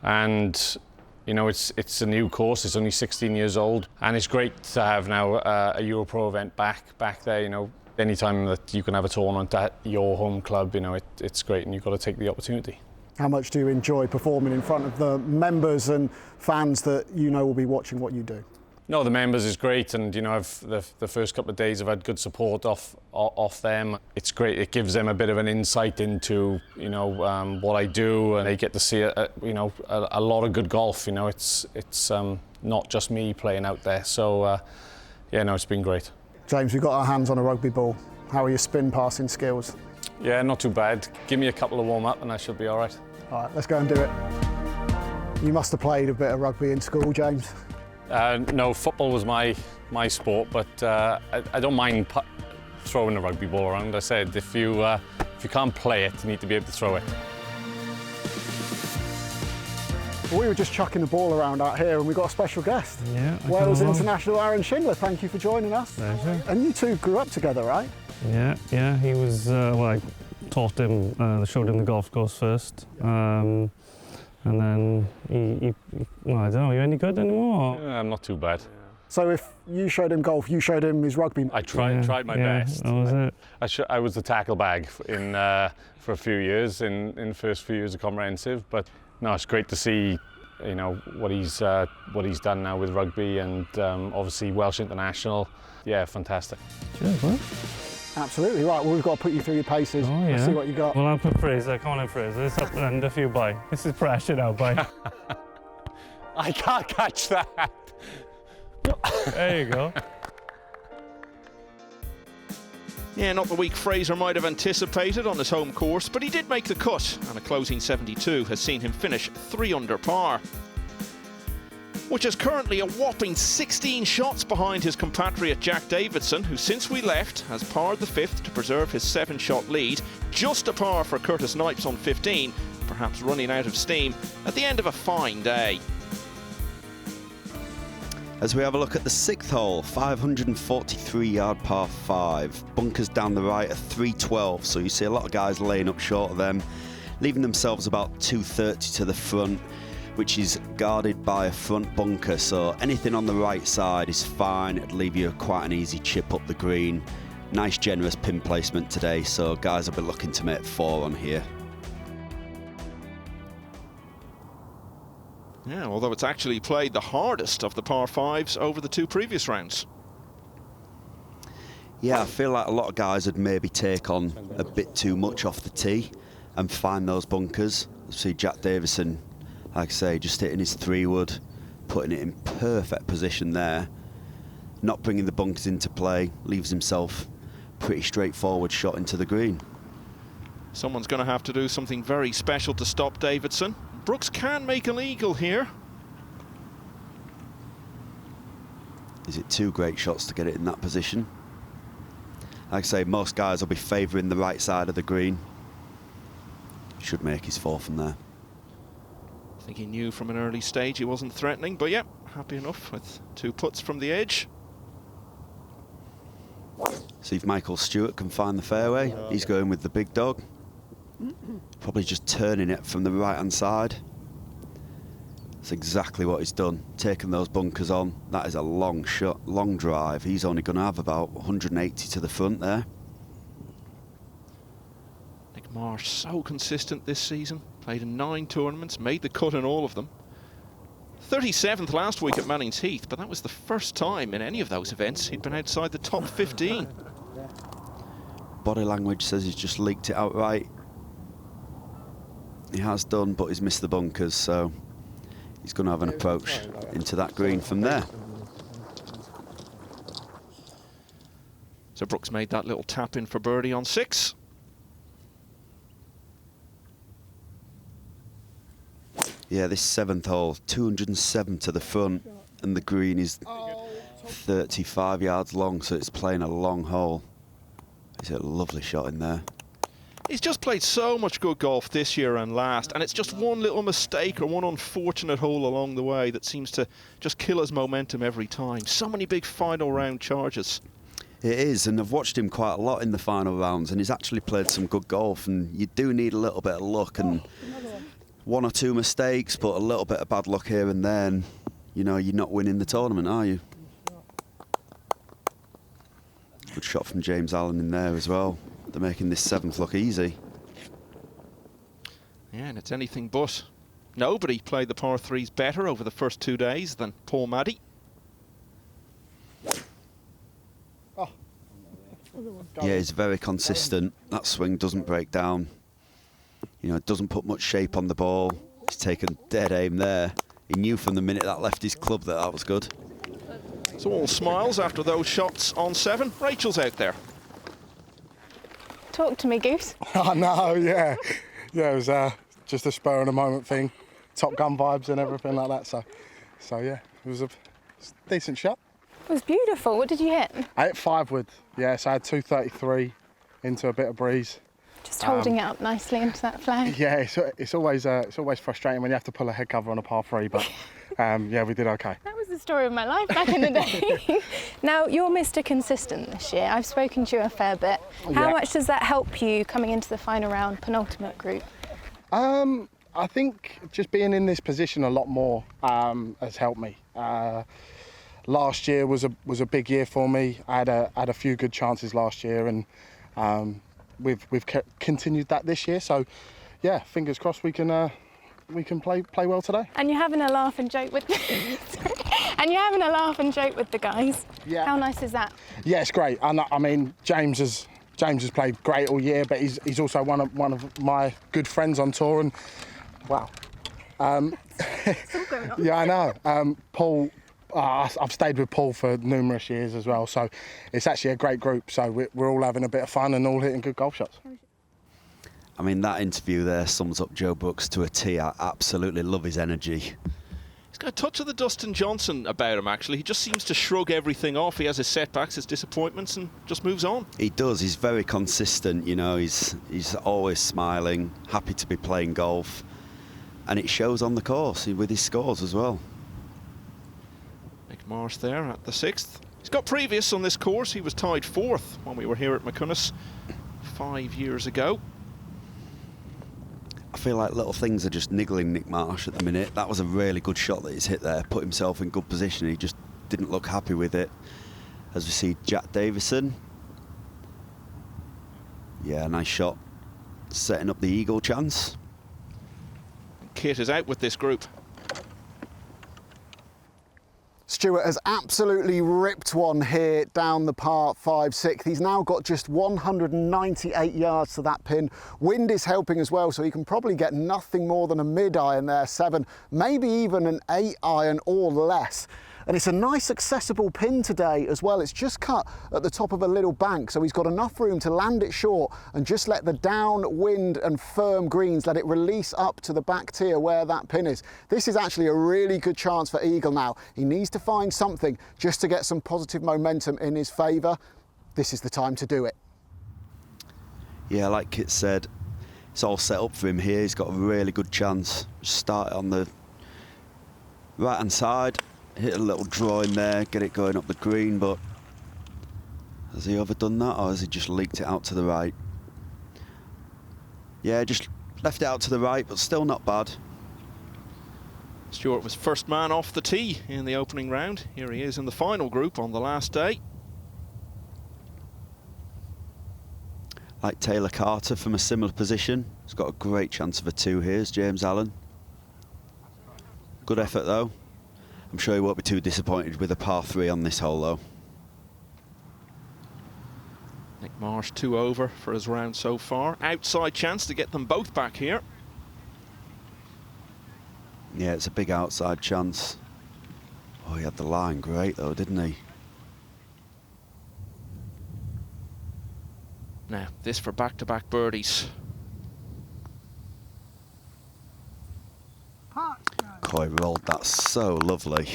and you know it's a new course. It's only 16 years old, and it's great to have now a EuroPro event back there. You know, anytime that you can have a tournament at your home club, you know it's great, and you've got to take the opportunity. How much do you enjoy performing in front of the members and fans that you know will be watching what you do? No, the members is great, and you know, the first couple of days I've had good support off them. It's great. It gives them a bit of an insight into what I do, and they get to see a lot of good golf. You know, it's not just me playing out there. So yeah, no, it's been great. James, we've got our hands on a rugby ball. How are your spin passing skills? Yeah, not too bad. Give me a couple of warm up and I should be all right. All right, let's go and do it. You must have played a bit of rugby in school, James. No, football was my sport, but I don't mind throwing a rugby ball around. I said if you can't play it, you need to be able to throw it. Well, we were just chucking the ball around out here, and we got a special guest. Yeah. Wales international Aaron Schindler. Thank you for joining us. Pleasure. And you two grew up together, right? Yeah. He was I taught him, showed him the golf course first. And then he I don't know, are you any good anymore? Yeah, I'm not too bad. So if you showed him golf, you showed him his rugby? I tried my best. That was it. I was the tackle bag for a few years, in the first few years of comprehensive, but no, it's great to see what he's done now with rugby, and obviously Welsh international. Yeah, fantastic. Cheers, man. Absolutely, right, well we've got to put you through your paces. Oh, yeah. Let's see what you got. Well, I'll put Fraser, come on in Fraser, it's up and under for you, boy. This is pressure now, boy. I can't catch that. There you go. Yeah, not the week Fraser might have anticipated on his home course, but he did make the cut, and a closing 72 has seen him finish 3 under par, which is currently a whopping 16 shots behind his compatriot Jack Davidson, who since we left has parred the 5th to preserve his 7-shot lead, just a par for Curtis Knipes on 15, perhaps running out of steam at the end of a fine day. As we have a look at the 6th hole, 543-yard par 5. Bunkers down the right at 312, so you see a lot of guys laying up short of them, leaving themselves about 230 to the front. which is guarded by a front bunker, so anything on the right side is fine. It'll leave you quite an easy chip up the green. Nice generous pin placement today, so guys will be looking to make 4 on here. Yeah, although it's actually played the hardest of the par 5s over the 2 previous rounds. Yeah, I feel like a lot of guys would maybe take on a bit too much off the tee and find those bunkers. See Jack Davidson, like I say, just hitting his 3-wood, putting it in perfect position there, not bringing the bunkers into play, leaves himself pretty straightforward shot into the green. Someone's going to have to do something very special to stop Davidson. Brooks can make an eagle here. Is it 2 great shots to get it in that position? Like I say, most guys will be favouring the right side of the green. Should make his 4 from there. I think he knew from an early stage he wasn't threatening, but yeah, happy enough with 2 putts from the edge. See if Michael Stewart can find the fairway. He's going with the big dog. Probably just turning it from the right-hand side. That's exactly what he's done, taking those bunkers on. That is a long shot, long drive. He's only going to have about 180 to the front there. Nick Marsh, so consistent this season. Played in 9 tournaments, made the cut in all of them. 37th last week at Manning's Heath, but that was the first time in any of those events he'd been outside the top 15. Body language says he's just leaked it outright. He has done, but he's missed the bunkers, so he's going to have an approach into that green from there. So Brooks made that little tap in for birdie on 6. Yeah, this 7th hole, 207 to the front, and the green is 35 yards long, so it's playing a long hole. It's a lovely shot in there. He's just played so much good golf this year and last, and it's just one little mistake or one unfortunate hole along the way that seems to just kill his momentum every time. So many big final round charges. It is, and I've watched him quite a lot in the final rounds, and he's actually played some good golf, and you do need a little bit of luck, and 1 or 2 mistakes, but a little bit of bad luck here and there, and you know, you're not winning the tournament, are you? Good shot from James Allen in there as well. They're making this 7th look easy. Yeah, and it's anything but. Nobody played the par 3s better over the first 2 days than Paul Maddy. Yeah, he's very consistent. That swing doesn't break down. You know, it doesn't put much shape on the ball. He's taken dead aim there. He knew from the minute that left his club that that was good. So all smiles after those shots on 7. Rachel's out there. Talk to me, Goose. I know, yeah. Yeah, it was just a spur of the moment thing. Top Gun vibes and everything like that. So yeah, it was a decent shot. It was beautiful. What did you hit? I hit 5-wood. Yeah, so I had 233 into a bit of breeze. Just holding it up nicely into that flag. Yeah, it's always frustrating when you have to pull a head cover on a par 3, but yeah, we did okay. That was the story of my life back in the day. Now, you're Mr. Consistent this year. I've spoken to you a fair bit. How much does that help you coming into the final round, penultimate group? I think just being in this position a lot more has helped me. Last year was a big year for me. I had a few good chances last year, and we've continued that this year. So, yeah, fingers crossed we can play well today. And you're having a laugh and joke with the guys. Yeah. How nice is that? Yeah, it's great. And I mean, James has played great all year, but he's also one of my good friends on tour. And wow. Still going on. Yeah, I know. Paul. I've stayed with Paul for numerous years as well, so it's actually a great group. So we're all having a bit of fun and all hitting good golf shots. I mean, that interview there sums up Joe Brooks to a T. I absolutely love his energy. He's got a touch of the Dustin Johnson about him, actually. He just seems to shrug everything off. He has his setbacks, his disappointments, and just moves on. He does. He's very consistent. You know, he's always smiling, happy to be playing golf, and it shows on the course with his scores as well. Nick Marsh there at the 6th. He's got previous on this course. He was tied 4th when we were here at McCunness 5 years ago. I feel like little things are just niggling Nick Marsh at the minute. That was a really good shot that he's hit there, put himself in good position. He just didn't look happy with it. As we see Jack Davidson. Yeah, nice shot. Setting up the eagle chance. Kit is out with this group. Stewart has absolutely ripped one here down the par 5/6. He's now got just 198 yards to that pin. Wind is helping as well, so he can probably get nothing more than a mid-iron there, 7, maybe even an 8-iron or less. And it's a nice accessible pin today as well. It's just cut at the top of a little bank, so he's got enough room to land it short and just let the downwind and firm greens, let it release up to the back tier where that pin is. This is actually a really good chance for eagle now. He needs to find something just to get some positive momentum in his favour. This is the time to do it. Yeah, like Kit said, it's all set up for him here. He's got a really good chance. Start on the right-hand side. Hit a little draw in there, get it going up the green, but has he overdone that, or has he just leaked it out to the right? Yeah, just left it out to the right, but still not bad. Stewart was first man off the tee in the opening round. Here he is in the final group on the last day. Like Taylor Carter from a similar position. He's got a great chance of a 2 here, is James Allen. Good effort though. I'm sure he won't be too disappointed with a par 3 on this hole though. Nick Marsh 2 over for his round so far. Outside chance to get them both back here. Yeah, it's a big outside chance. Oh, he had the line great though, didn't he? Now, this for back-to-back birdies. Coy rolled that so lovely.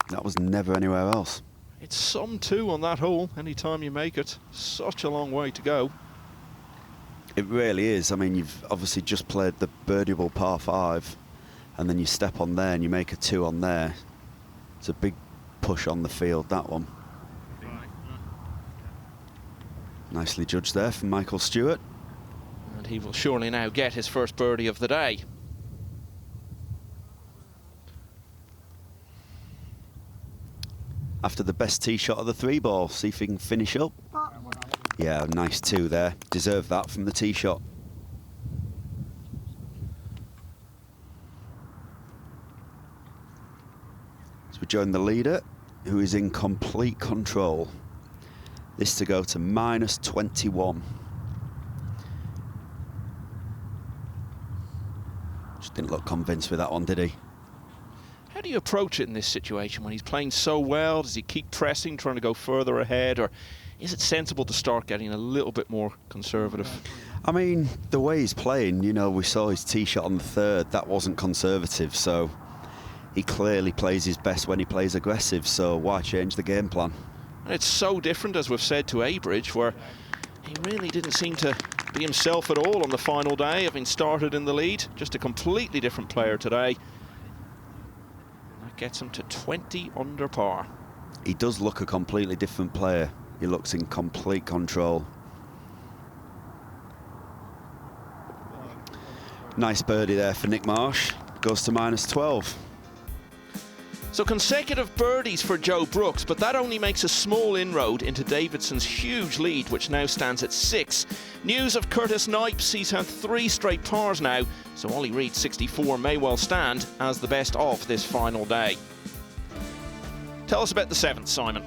That was never anywhere else. It's some 2 on that hole, anytime you make it. Such a long way to go. It really is. I mean, you've obviously just played the birdieable par 5, and then you step on there and you make a 2 on there. It's a big push on the field, that one. Nicely judged there from Michael Stewart. And he will surely now get his first birdie of the day. After the best tee shot of the 3 ball, see if he can finish up. Yeah, nice 2 there. Deserved that from the tee shot. So we join the leader, who is in complete control. This to go to -21. Just didn't look convinced with that one, did he? How do you approach it in this situation when he's playing so well? Does he keep pressing, trying to go further ahead, or is it sensible to start getting a little bit more conservative? I mean, the way he's playing, you know, we saw his tee shot on the 3rd, that wasn't conservative, so he clearly plays his best when he plays aggressive, so why change the game plan? And it's so different, as we've said, to Abridge, where he really didn't seem to be himself at all on the final day, having started in the lead. Just a completely different player today. That gets him to 20 under par. He does look a completely different player. He looks in complete control. Nice birdie there for Nick Marsh. Goes to -12. So consecutive birdies for Joe Brooks, but that only makes a small inroad into Davidson's huge lead, which now stands at 6. News of Curtis Knipes, he's had 3 straight pars now, so Ollie Reed's 64 may well stand as the best of this final day. Tell us about the 7th, Simon.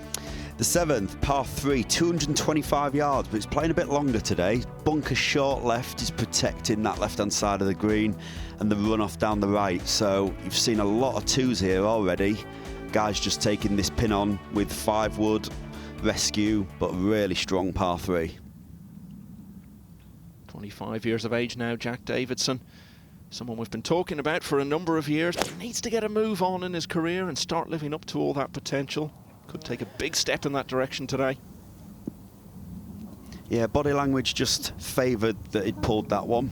The 7th, par 3, 225 yards, but it's playing a bit longer today. Bunker short left is protecting that left-hand side of the green and the runoff down the right. So you've seen a lot of 2s here already. Guys just taking this pin on with 5 wood, rescue, but really strong par 3. 25 years of age now, Jack Davidson. Someone we've been talking about for a number of years, but needs to get a move on in his career and start living up to all that potential. Could take a big step in that direction today. Yeah, body language just favoured that he'd pulled that one.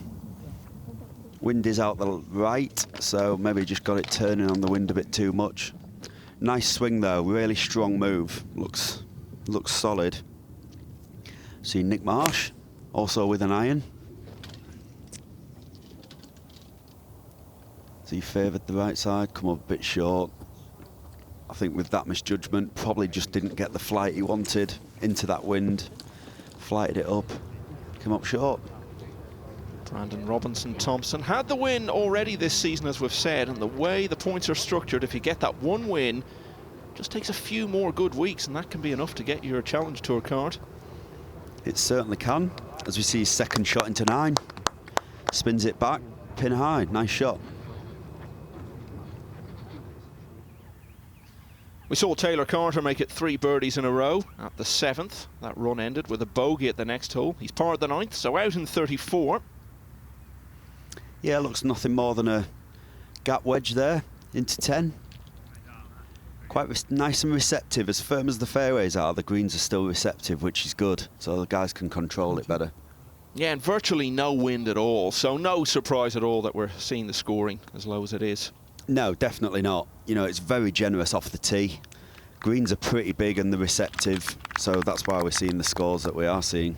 Wind is out the right, so maybe he just got it turning on the wind a bit too much. Nice swing though, really strong move. Looks solid. See Nick Marsh, also with an iron. So he favoured the right side, come up a bit short. I think with that misjudgment, probably just didn't get the flight he wanted into that wind. Flighted it up, came up short. Brandon Robinson-Thompson had the win already this season, as we've said, and the way the points are structured, if you get that one win, just takes a few more good weeks, and that can be enough to get your Challenge Tour card. It certainly can, as we see his second shot into 9. Spins it back, pin high, nice shot. We saw Taylor Carter make it 3 birdies in a row at the 7th. That run ended with a bogey at the next hole. He's parred the 9th, so out in 34. Yeah, looks nothing more than a gap wedge there into 10. Quite nice and receptive. As firm as the fairways are, the greens are still receptive, which is good, so the guys can control it better. Yeah, and virtually no wind at all, so no surprise at all that we're seeing the scoring as low as it is. No, definitely not. You know, it's very generous off the tee. Greens are pretty big and they're receptive, so that's why we're seeing the scores that we are seeing.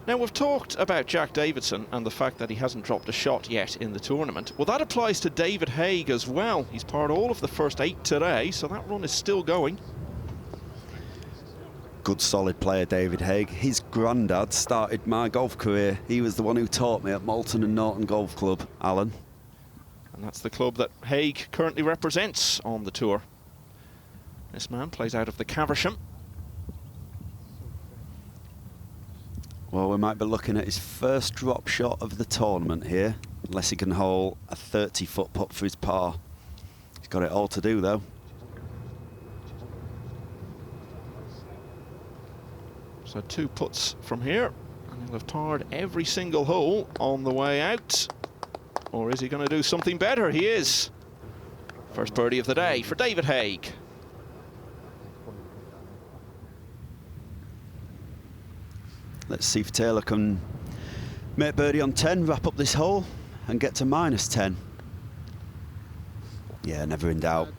Now, we've talked about Jack Davidson and the fact that he hasn't dropped a shot yet in the tournament. Well, that applies to David Haig as well. He's parred all of the first 8 today, so that run is still going. Good solid player, David Haig. His granddad started my golf career. He was the one who taught me at Moulton and Norton Golf Club, Alan. And that's the club that Haig currently represents on the tour. This man plays out of the Caversham. Well, we might be looking at his first drop shot of the tournament here, unless he can hole a 30-foot putt for his par. He's got it all to do, though. So 2 putts from here, and he'll have tarred every single hole on the way out. Or is he going to do something better? He is. First birdie of the day for David Haig. Let's see if Taylor can make birdie on 10, wrap up this hole, and get to -10. Yeah, never in doubt.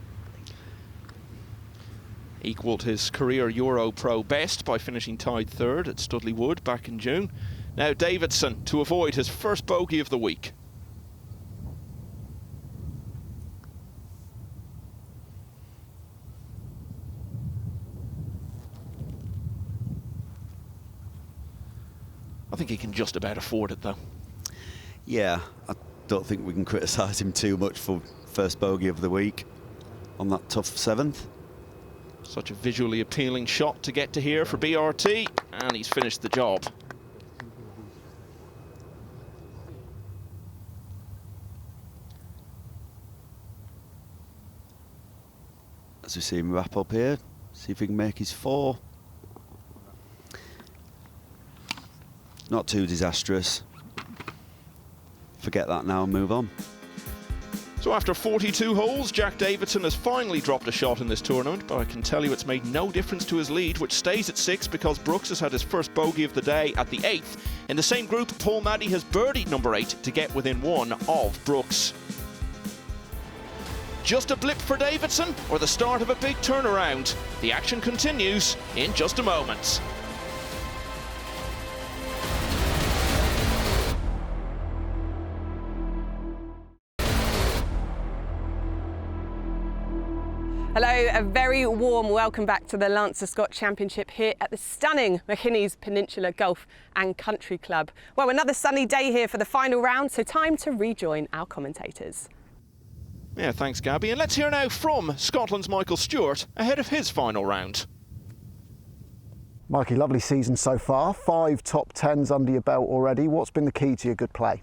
Equalled his career EuroPro best by finishing tied 3rd at Studley Wood back in June. Now Davidson to avoid his first bogey of the week. I think he can just about afford it, though. Yeah, I don't think we can criticise him too much for first bogey of the week on that tough 7th. Such a visually appealing shot to get to here for BRT, and he's finished the job. As we see him wrap up here, see if he can make his 4. Not too disastrous. Forget that now and move on. So after 42 holes, Jack Davidson has finally dropped a shot in this tournament, but I can tell you it's made no difference to his lead, which stays at 6 because Brooks has had his first bogey of the day at the 8th. In the same group, Paul Maddy has birdied number 8 to get within 1 of Brooks. Just a blip for Davidson, or the start of a big turnaround? The action continues in just a moment. Hello, a very warm welcome back to the Lancer Scott Championship here at the stunning McKinney's Peninsula Golf and Country Club. Well, another sunny day here for the final round, so time to rejoin our commentators. Yeah, thanks, Gabby. And let's hear now from Scotland's Michael Stewart ahead of his final round. Mikey, lovely season so far. 5 top 10s under your belt already. What's been the key to your good play?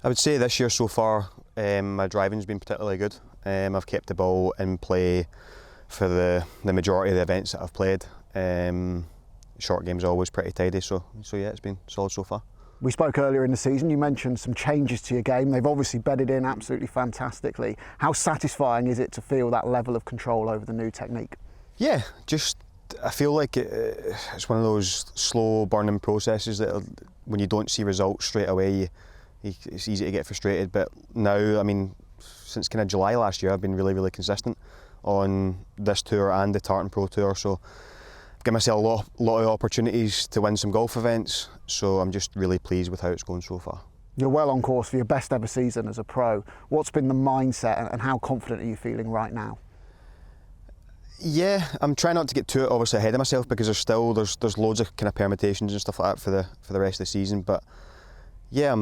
I would say this year so far, my driving's been particularly good. I've kept the ball in play for the majority of the events that I've played. Short game's always pretty tidy, so yeah, it's been solid so far. We spoke earlier in the season, you mentioned some changes to your game. They've obviously bedded in absolutely fantastically. How satisfying is it to feel that level of control over the new technique? Yeah, just I feel like it's one of those slow burning processes that when you don't see results straight away, it's easy to get frustrated. But now, I mean, since kind of July last year, I've been really consistent on this tour and the Tartan Pro Tour. So given myself a lot of opportunities to win some golf events, so I'm just really pleased with how it's going so far. You're well on course for your best ever season as a pro. What's been the mindset and how confident are you feeling right now? Yeah, I'm trying not to get too obviously ahead of myself, because there's loads of kind of permutations and stuff like that for the rest of the season. But yeah,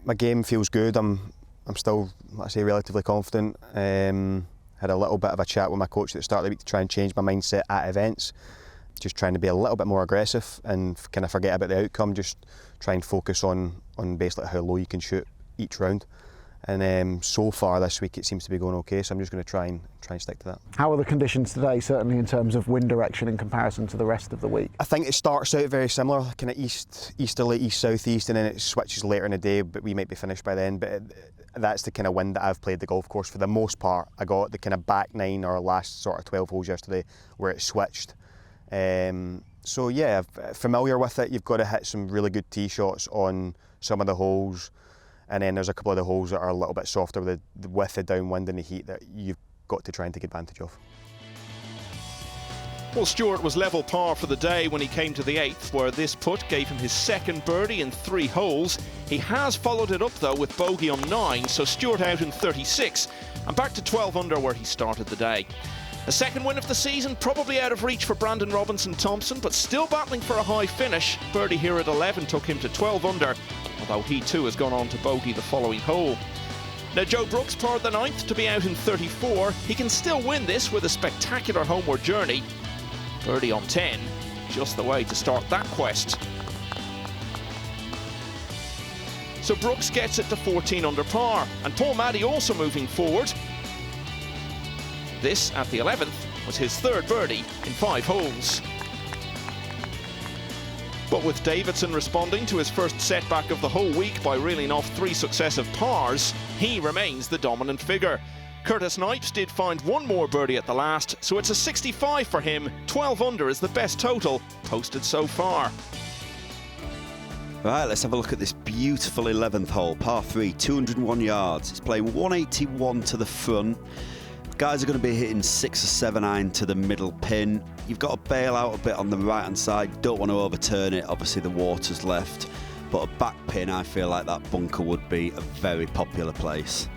my game feels good. I'm still, like I say, relatively confident. Had a little bit of a chat with my coach at the start of the week to try and change my mindset at events. Just trying to be a little bit more aggressive and kind of forget about the outcome. Just try and focus on basically how low you can shoot each round. And so far this week it seems to be going okay, so I'm just going to try and stick to that. How are the conditions today, certainly in terms of wind direction in comparison to the rest of the week? I think it starts out very similar, kind of easterly, east-southeast, and then it switches later in the day, but we might be finished by then. But that's the kind of wind that I've played the golf course for the most part. I got the kind of back 9 or last sort of 12 holes yesterday where it switched. So yeah, familiar with it. You've got to hit some really good tee shots on some of the holes, and then there's a couple of the holes that are a little bit softer with the downwind and the heat that you've got to try and take advantage of. Well, Stewart was level par for the day when he came to the 8th, where this putt gave him his second birdie in 3 holes. He has followed it up though with bogey on 9, so Stewart out in 36 and back to 12 under where he started the day. A second win of the season, probably out of reach for Brandon Robinson-Thompson, but still battling for a high finish. Birdie here at 11 took him to 12 under, although he too has gone on to bogey the following hole. Now Joe Brooks parred the 9th to be out in 34. He can still win this with a spectacular homeward journey. Birdie on 10, just the way to start that quest. So Brooks gets it to 14 under par, and Paul Maddy also moving forward. This, at the 11th, was his 3rd birdie in 5 holes. But with Davidson responding to his first setback of the whole week by reeling off 3 successive pars, he remains the dominant figure. Curtis Knipes did find 1 more birdie at the last, so it's a 65 for him. 12 under is the best total posted so far. Right, let's have a look at this beautiful 11th hole, par 3, 201 yards. It's playing 181 to the front. Guys are going to be hitting 6 or 7 iron to the middle pin. You've got to bail out a bit on the right hand side. Don't want to overturn it. Obviously the water's left, but a back pin, I feel like that bunker would be a very popular place.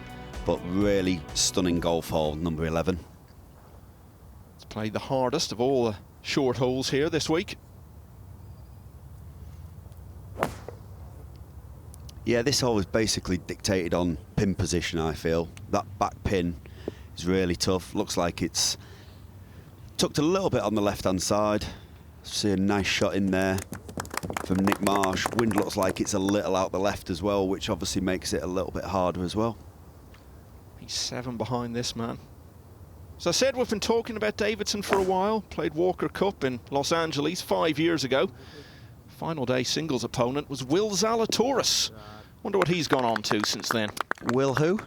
But really stunning golf hole, number 11. It's played the hardest of all the short holes here this week. Yeah, this hole is basically dictated on pin position, I feel. That back pin is really tough. Looks like it's tucked a little bit on the left-hand side. See a nice shot in there from Nick Marsh. Wind looks like it's a little out the left as well, which obviously makes it a little bit harder as well. He's 7 behind this man. As I said, we've been talking about Davidson for a while. Played Walker Cup in Los Angeles 5 years ago. Final day singles opponent was Will Zalatoris. Wonder what he's gone on to since then. Will who?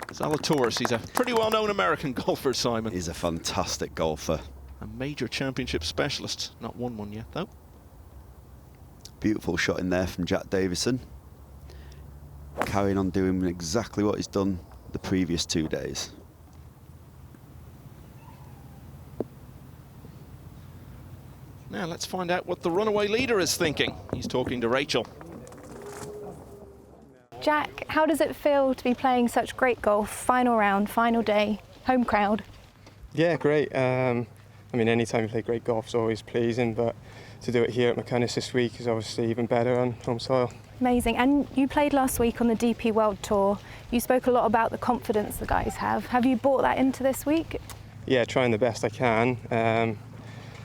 Zalatoris. He's a pretty well-known American golfer, Simon. He's a fantastic golfer. A major championship specialist. Not won one yet, though. Beautiful shot in there from Jack Davison. Carrying on doing exactly what he's done the previous 2 days. Now let's find out what the runaway leader is thinking. He's talking to Rachel. Jack, how does it feel to be playing such great golf? Final round, final day, home crowd. Yeah, great. I mean, anytime you play great golf is always pleasing, but to do it here at McInnes this week is obviously even better on home soil. Amazing. And you played last week on the DP World Tour. You spoke a lot about the confidence the guys have. Have you brought that into this week? Yeah, trying the best I can.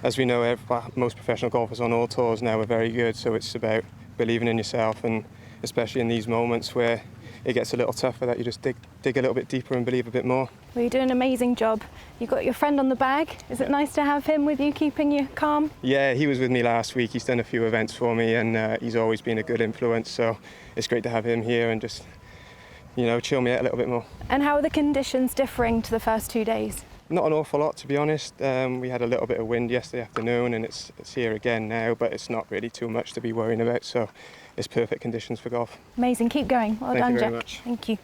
As we know, most professional golfers on all tours now are very good, so it's about believing in yourself, and especially in these moments where it gets a little tougher, that you just dig a little bit deeper and believe a bit more. Well, you're doing an amazing job. You've got your friend on the bag. Is it nice to have him with you, keeping you calm? Yeah, he was with me last week. He's done a few events for me, and he's always been a good influence, so it's great to have him here and just, you know, chill me out a little bit more. And how are the conditions differing to the first 2 days? Not an awful lot, to be honest. We had a little bit of wind yesterday afternoon, and it's here again now, but it's not really too much to be worrying about, so it's perfect conditions for golf. Amazing, keep going. Well done, Thank you very Jack. much. Thank you.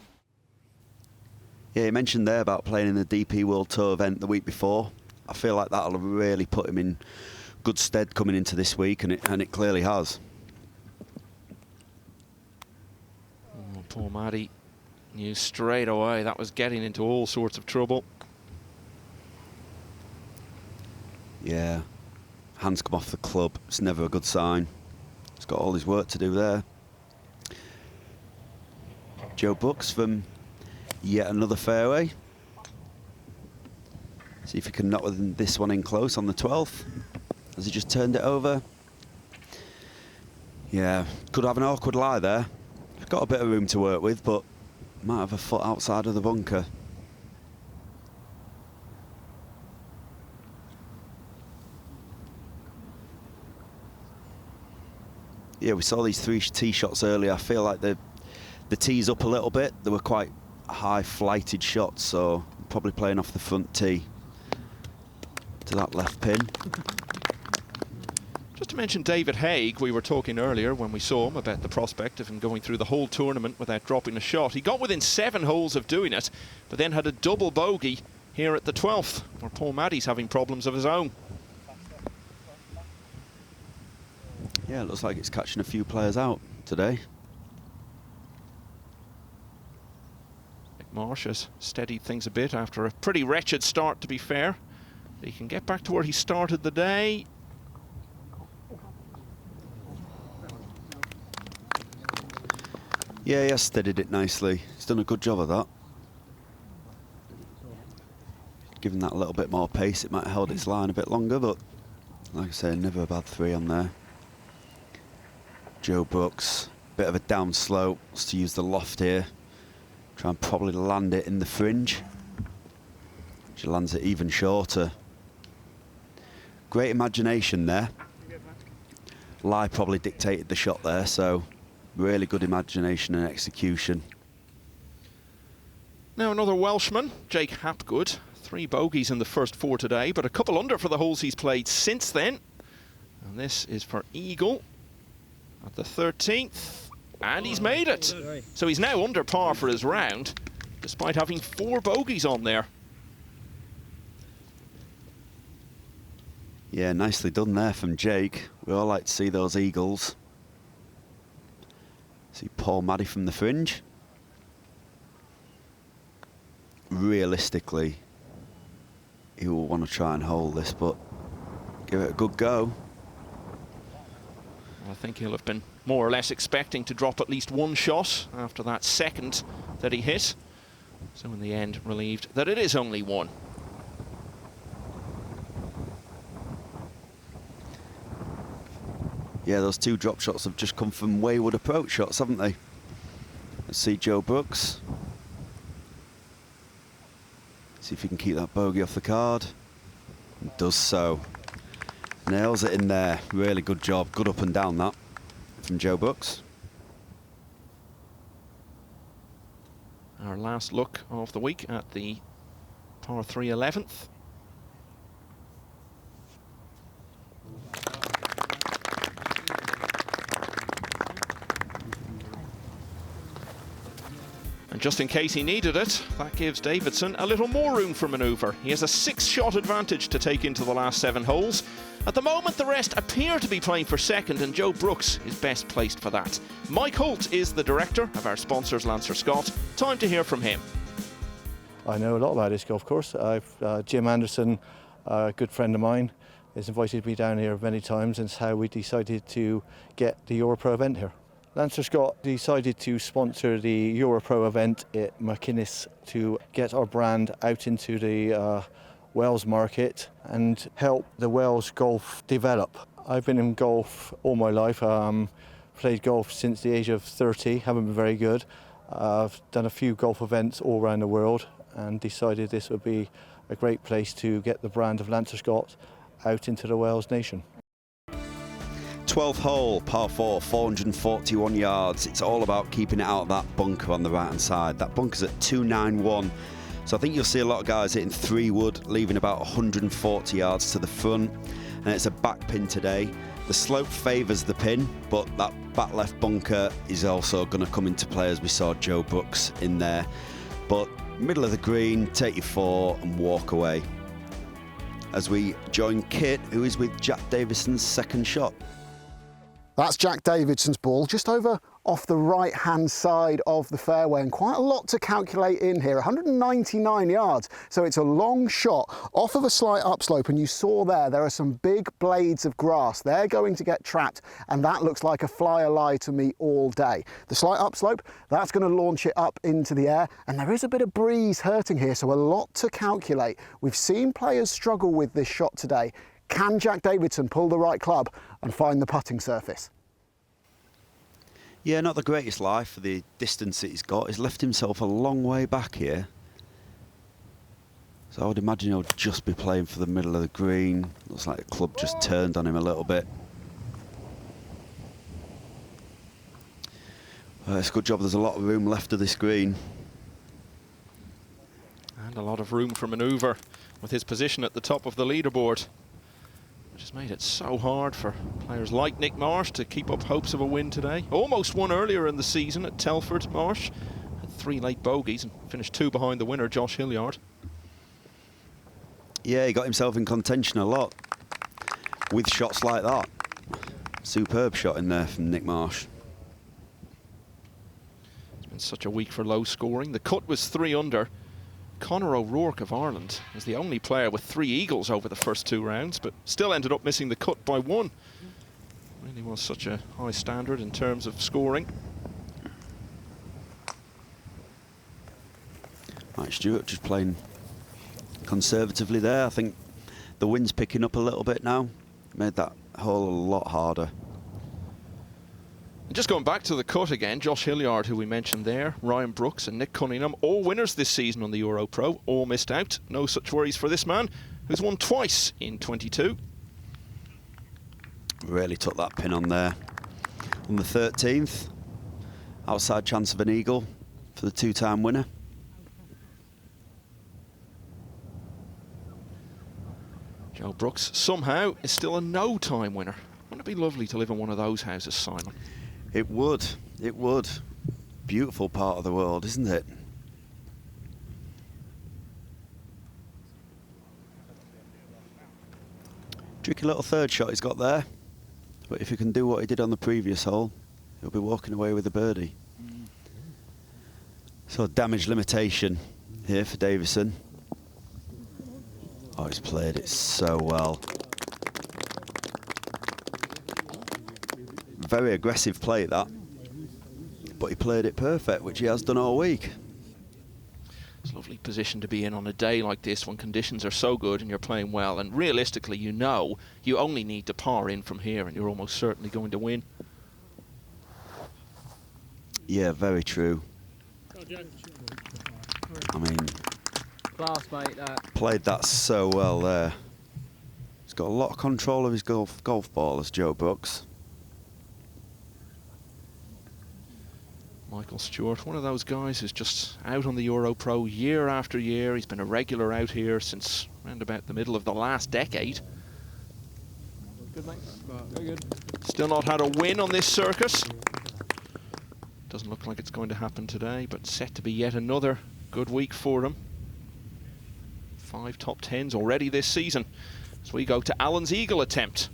Yeah, you mentioned there about playing in the DP World Tour event the week before. I feel like that'll really put him in good stead coming into this week, and it clearly has. Oh, poor Maddie knew straight away that was getting into all sorts of trouble. Yeah, hands come off the club. It's never a good sign. He's got all his work to do there. Joe Brooks from yet another fairway. See if he can knock this one in close on the 12th. Has he just turned it over? Yeah, could have an awkward lie there. Got a bit of room to work with, but might have a foot outside of the bunker. Yeah, we saw these 3 tee shots earlier. I feel like the tee's up a little bit. They were quite high flighted shots, so probably playing off the front tee to that left pin. Just to mention David Haig, we were talking earlier when we saw him about the prospect of him going through the whole tournament without dropping a shot. He got within 7 holes of doing it, but then had a double bogey here at the 12th, where Paul Maddy's having problems of his own. Yeah, it looks like it's catching a few players out today. Nick Marsh has steadied things a bit after a pretty wretched start, to be fair. He can get back to where he started the day. Yeah, he has steadied it nicely. He's done a good job of that. Given that a little bit more pace, it might have held its line a bit longer, but like I say, never a bad 3 on there. Joe Brooks, bit of a down slope, wants to use the loft here. Try and probably land it in the fringe. She lands it even shorter. Great imagination there. Lie probably dictated the shot there, so really good imagination and execution. Now another Welshman, Jake Hapgood. 3 bogeys in the first 4 today, but a couple under for the holes he's played since then. And this is for eagle at the 13th, and he's made it. So he's now under par for his round, despite having 4 bogeys on there. Yeah, nicely done there from Jake. We all like to see those eagles. See Paul Maddy from the fringe. Realistically, he will want to try and hold this, but give it a good go. I think he'll have been more or less expecting to drop at least 1 shot after that second that he hit. So in the end, relieved that it is only 1. Yeah, those 2 drop shots have just come from wayward approach shots, haven't they? Let's see Joe Brooks. See if he can keep that bogey off the card. He does so. Nails it in there. Really good job. Good up and down that from Joe Brooks. Our last look of the week at the par 3 11th. And just in case he needed it, that gives Davidson a little more room for manoeuvre. He has a 6-shot advantage to take into the last 7 holes. At the moment, the rest appear to be playing for second, and Joe Brooks is best placed for that. Mike Holt is the director of our sponsors, Lancer Scott. Time to hear from him. I know a lot about this golf course. Jim Anderson, a good friend of mine, has invited me down here many times, and it's how we decided to get the EuroPro event here. Lancer Scott decided to sponsor the EuroPro event at McInnes to get our brand out into the Wales market and help the Wales golf develop. I've been in golf all my life. Played golf since the age of 30, haven't been very good. I've done a few golf events all around the world and decided this would be a great place to get the brand of Lancer Scott out into the Wales nation. 12th hole, par 4, 441 yards. It's all about keeping it out of that bunker on the right-hand side. That bunker's at 291. So I think you'll see a lot of guys hitting 3 wood, leaving about 140 yards to the front. And it's a back pin today. The slope favours the pin, but that back left bunker is also going to come into play, as we saw Joe Brooks in there. But middle of the green, take your 4 and walk away. as we join Kit, who is with Jack Davidson's second shot. That's Jack Davidson's ball, just over off the right-hand side of the fairway, and quite a lot to calculate in here, 199 yards. So it's a long shot off of a slight upslope, and you saw there are some big blades of grass. They're going to get trapped, and that looks like a flyer lie to me all day. The slight upslope, that's going to launch it up into the air, and there is a bit of breeze hurting here, so a lot to calculate. We've seen players struggle with this shot today. Can Jack Davidson pull the right club and find the putting surface? Yeah, not the greatest lie for the distance that he's got. He's left himself a long way back here. So I would imagine he'll just be playing for the middle of the green. Looks like the club just turned on him a little bit. It's a good job there's a lot of room left of this green. And a lot of room for manoeuvre with his position at the top of the leaderboard, which has made it so hard for players like Nick Marsh to keep up hopes of a win today. Almost won earlier in the season at Telford. Marsh had 3 late bogeys and finished 2 behind the winner, Josh Hilliard. Yeah, he got himself in contention a lot with shots like that. Superb shot in there from Nick Marsh. It's been such a week for low scoring. The cut was 3 under. Conor O'Rourke of Ireland is the only player with 3 eagles over the first 2 rounds, but still ended up missing the cut by 1. Really was such a high standard in terms of scoring. Right, Stuart just playing conservatively there. I think the wind's picking up a little bit now. Made that hole a lot harder. And just going back to the cut again, Josh Hilliard, who we mentioned there, Ryan Brooks and Nick Cunningham, all winners this season on the EuroPro, all missed out. No such worries for this man, who's won twice in 22. Really took that pin on there. On the 13th, outside chance of an eagle for the 2-time winner. Joe Brooks somehow is still a no-time winner. Wouldn't it be lovely to live in one of those houses, Simon? It would. It would. Beautiful part of the world, isn't it? Tricky little third shot he's got there. But if he can do what he did on the previous hole, he'll be walking away with a birdie. So damage limitation here for Davidson. Oh, he's played it so well. Very aggressive play, that. But he played it perfect, which he has done all week. It's a lovely position to be in on a day like this when conditions are so good and you're playing well. And realistically, you know, you only need to par in from here and you're almost certainly going to win. Yeah, very true. I mean, class, mate, played that so well there. He's got a lot of control of his golf ball, as Joe Brooks. Michael Stewart, one of those guys who's just out on the EuroPro year after year. He's been a regular out here since around about the middle of the last decade. Good, mate. Very good. Still not had a win on this circuit. Doesn't look like it's going to happen today, but set to be yet another good week for him. 5 top 10s already this season. So we go to Alan's eagle attempt.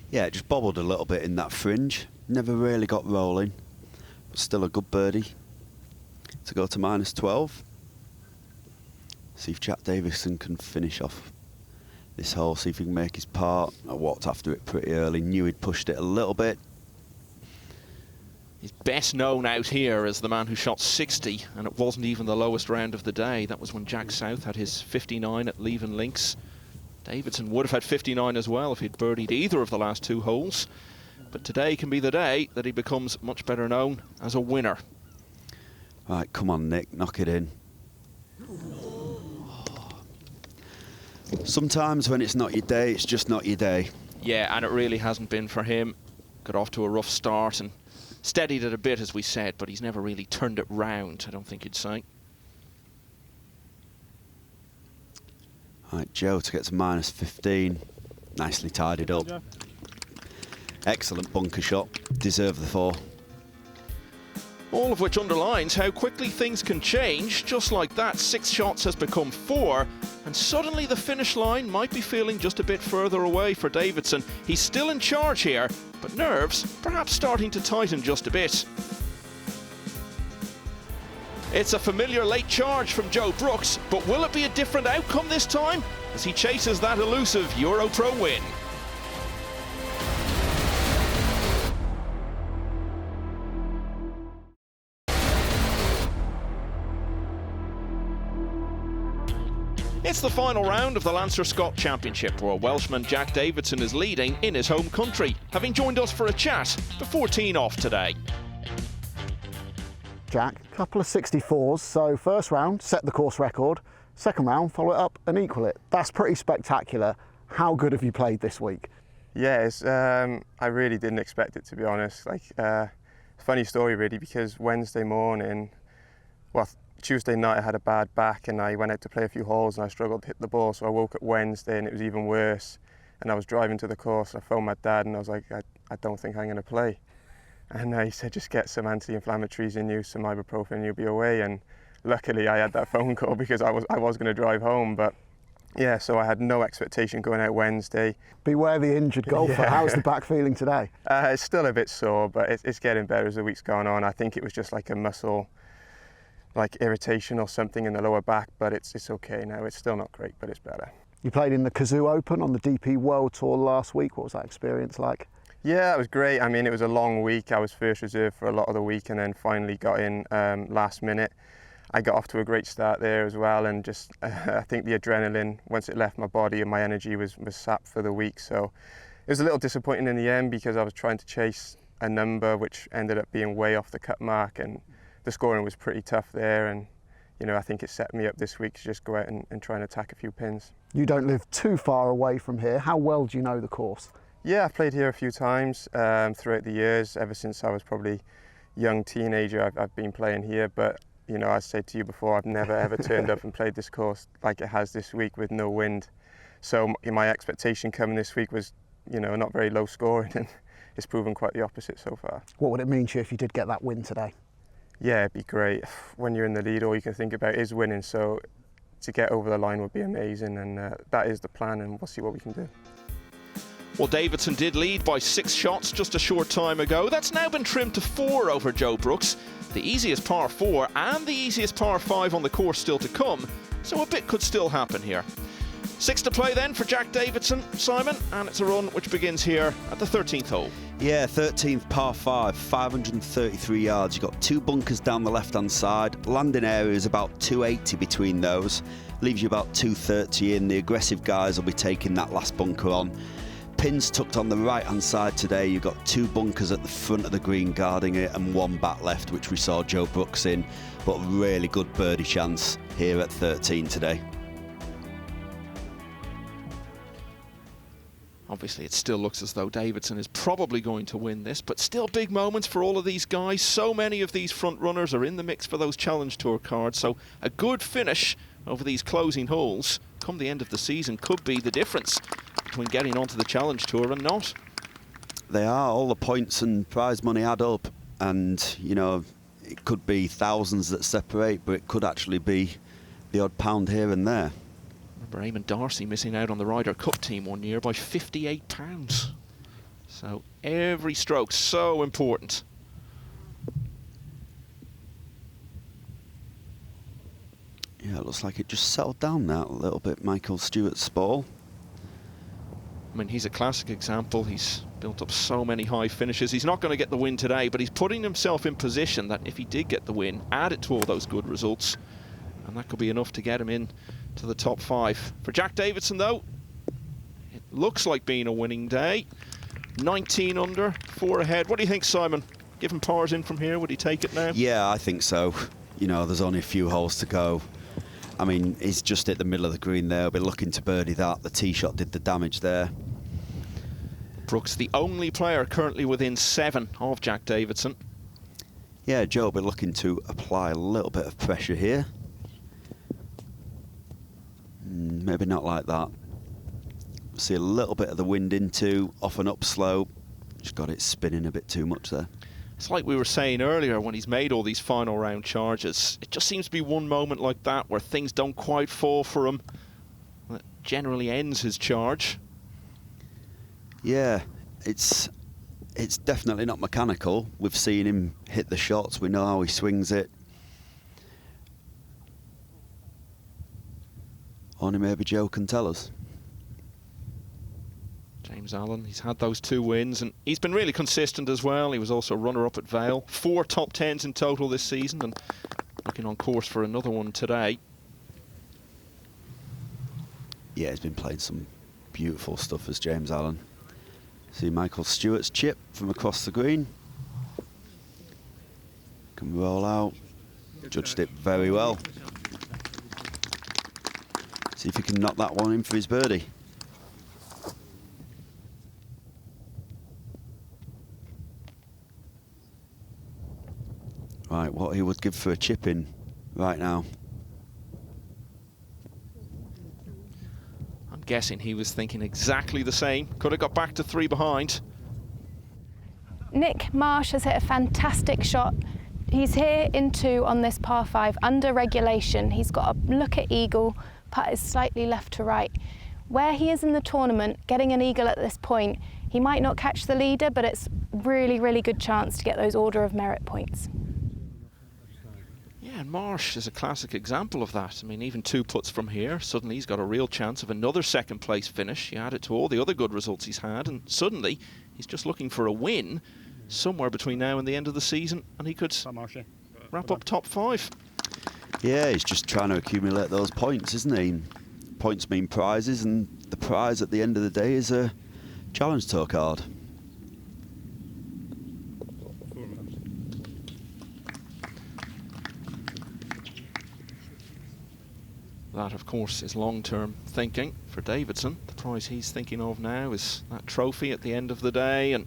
Yeah, it just bobbled a little bit in that fringe. Never really got rolling, but still a good birdie to go to -12. See if Jack Davidson can finish off this hole, see if he can make his part. I walked after it pretty early, knew he'd pushed it a little bit. He's best known out here as the man who shot 60, and it wasn't even the lowest round of the day. That was when Jack South had his 59 at Leven Links. Davidson would have had 59 as well if he'd birdied either of the last 2 holes. But today can be the day that he becomes much better known as a winner. Right, come on, Nick, knock it in. Sometimes when it's not your day, it's just not your day. Yeah, and it really hasn't been for him. Got off to a rough start and steadied it a bit, as we said, but he's never really turned it round, I don't think you'd say. Right, Joe to get to -15. Nicely tidied up. Excellent bunker shot. Deserve the 4. All of which underlines how quickly things can change. Just like that, 6 shots has become 4, and suddenly the finish line might be feeling just a bit further away for Davidson. He's still in charge here, but nerves perhaps starting to tighten just a bit. It's a familiar late charge from Joe Brooks, but will it be a different outcome this time as he chases that elusive EuroPro win? It's the final round of the Lancer Scott Championship, where Welshman Jack Davidson is leading in his home country, having joined us for a chat before teeing off today. Jack, a couple of 64s, so first round, set the course record, second round, follow it up and equal it. That's pretty spectacular. How good have you played this week? Yeah, I really didn't expect it, to be honest. Funny story really, because Wednesday morning, Tuesday night I had a bad back and I went out to play a few holes and I struggled to hit the ball, so I woke up Wednesday and it was even worse. And I was driving to the course, I phoned my dad and I was like, I don't think I'm going to play. And he said, just get some anti-inflammatories in you, some ibuprofen, you'll be away. And luckily I had that phone call because I was going to drive home. But yeah, so I had no expectation going out Wednesday. Beware the injured golfer. Yeah. How's the back feeling today? It's still a bit sore, but it's getting better as the week's gone on. I think it was just like a muscle irritation or something in the lower back, but it's okay now. It's still not great, but it's better. You played in the Kazoo Open on the DP World Tour last week. What was that experience like? Yeah, it was great. I mean, it was a long week. I was first reserve for a lot of the week and then finally got in last minute. I got off to a great start there as well, and just I think the adrenaline, once it left my body and my energy was sapped for the week. So it was a little disappointing in the end because I was trying to chase a number which ended up being way off the cut mark, and the scoring was pretty tough there, and I think it set me up this week to just go out and try and attack a few pins. You don't live too far away from here. How well do you know the course? Yeah, I've played here a few times throughout the years. Ever since I was probably a young teenager, I've been playing here, but I said to you before, I've never ever turned up and played this course like it has this week with no wind. So my expectation coming this week was, not very low scoring, and it's proven quite the opposite so far. What would it mean to you if you did get that win today? Yeah, it'd be great. When you're in the lead, all you can think about is winning, so to get over the line would be amazing, and that is the plan, and we'll see what we can do. Well, Davidson did lead by 6 shots just a short time ago. That's now been trimmed to 4 over Joe Brooks. The easiest par 4 and the easiest par 5 on the course still to come, so a bit could still happen here. 6 to play then for Jack Davidson, Simon, and it's a run which begins here at the 13th hole. Yeah, 13th par 5, 533 yards. You've got 2 bunkers down the left-hand side. Landing area is about 280 between those. Leaves you about 230 in. The aggressive guys will be taking that last bunker on. Pins tucked on the right-hand side today. You've got 2 bunkers at the front of the green guarding it and 1 back left, which we saw Joe Brooks in. But really good birdie chance here at 13 today. Obviously, it still looks as though Davidson is probably going to win this, but still big moments for all of these guys. So many of these front runners are in the mix for those Challenge Tour cards, so a good finish over these closing holes come the end of the season could be the difference between getting onto the Challenge Tour and not. They are. All the points and prize money add up, and it could be thousands that separate, but it could actually be the odd pound here and there. Remember Eamon Darcy missing out on the Ryder Cup team one year by £58. So every stroke so important. Yeah, it looks like it just settled down now a little bit, Michael Stewart's ball. I mean, he's a classic example. He's built up so many high finishes. He's not going to get the win today, but he's putting himself in position that if he did get the win, add it to all those good results, and that could be enough to get him in to the top 5. For Jack Davidson, though, it looks like being a winning day. 19 under, 4 ahead. What do you think, Simon? Given pars in from here, would he take it now? Yeah, I think so. There's only a few holes to go. I mean, he's just at the middle of the green there. He'll be looking to birdie that. The tee shot did the damage there. Brooks, the only player currently within 7 of Jack Davidson. Yeah, Joe will be looking to apply a little bit of pressure here. Maybe not like that. See a little bit of the wind into, off and up slope. Just got it spinning a bit too much there. It's like we were saying earlier when he's made all these final round charges. It just seems to be one moment like that where things don't quite fall for him. That generally ends his charge. Yeah, it's definitely not mechanical. We've seen him hit the shots. We know how he swings it. Only maybe Joe can tell us. James Allen, he's had those 2 wins and he's been really consistent as well. He was also runner-up at Vale. 4 top 10s in total this season and looking on course for another one today. Yeah, he's been playing some beautiful stuff as James Allen. See Michael Stewart's chip from across the green. Can roll out. Judged it very well. See if he can knock that one in for his birdie. Right, what he would give for a chip in right now. I'm guessing he was thinking exactly the same. Could have got back to 3 behind. Nick Marsh has hit a fantastic shot. He's here in 2 on this par 5 under regulation. He's got a look at eagle, putt is slightly left to right. Where he is in the tournament, getting an eagle at this point, he might not catch the leader, but it's really, really good chance to get those order of merit points. Yeah, and Marsh is a classic example of that. I mean, even 2 putts from here, suddenly he's got a real chance of another second place finish. You add it to all the other good results he's had, and suddenly he's just looking for a win somewhere between now and the end of the season, and he could wrap up top 5. Yeah, he's just trying to accumulate those points, isn't he? Points mean prizes, and the prize at the end of the day is a challenge tour card. That, of course, is long-term thinking for Davidson. The prize he's thinking of now is that trophy at the end of the day, and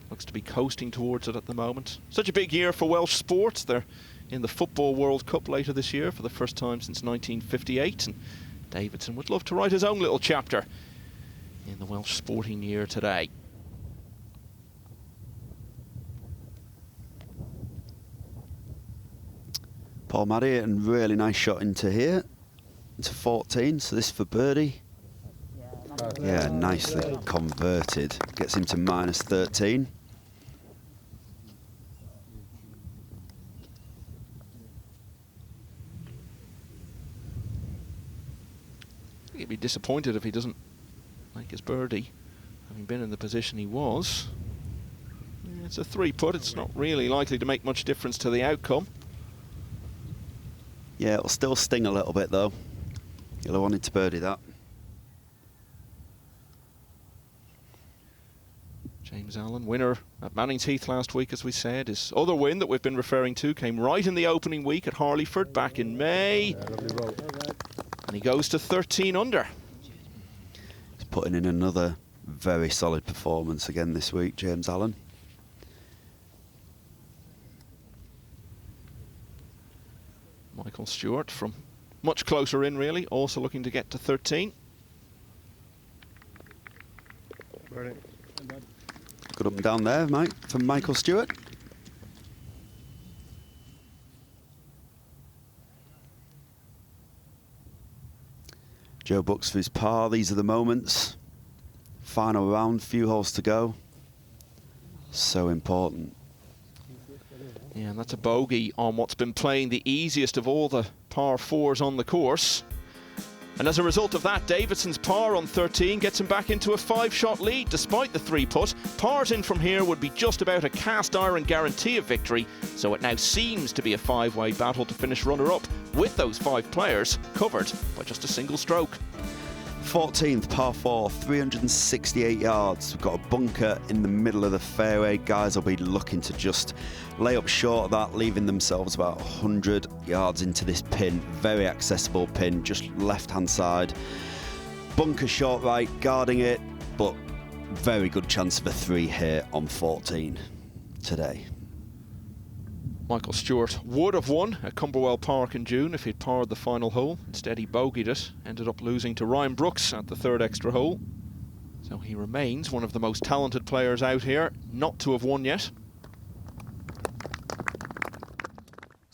looks to be coasting towards it at the moment. Such a big year for Welsh sports. They're in the Football World Cup later this year for the first time since 1958, and Davidson would love to write his own little chapter in the Welsh sporting year today. Paul Maddy, and really nice shot into here, into 14, so this for birdie. Yeah, nicely converted. Gets him to -13. He'd be disappointed if he doesn't make his birdie, having been in the position he was. Yeah, it's a 3-putt. It's not really likely to make much difference to the outcome. Yeah, it'll still sting a little bit though. He'll have wanted to birdie that. James Allen, winner at Manning's Heath last week, as we said. His other win that we've been referring to came right in the opening week at Harleyford back in May. And he goes to 13 under. He's putting in another very solid performance again this week, James Allen. Michael Stewart from much closer in, really, also looking to get to 13. Good up and down there, Mike, from Michael Stewart. Joe books for his par. These are the moments. Final round, few holes to go. So important. Yeah, and that's a bogey on what's been playing the easiest of all the par 4s on the course. And as a result of that, Davidson's par on 13 gets him back into a 5-shot lead despite the 3-putt. Pars in from here would be just about a cast iron guarantee of victory, so it now seems to be a 5-way battle to finish runner-up, with those 5 players covered by just a single stroke. 14th par 4, 368 yards. We've got a bunker in the middle of the fairway. Guys will be looking to just lay up short of that, leaving themselves about 100 yards into this pin. Very accessible pin, just left-hand side. Bunker short right, guarding it, but very good chance of a 3 here on 14 today. Michael Stewart would have won at Cumberwell Park in June if he'd parred the final hole. Instead, he bogeyed it, ended up losing to Ryan Brooks at the 3rd extra hole. So he remains one of the most talented players out here, not to have won yet.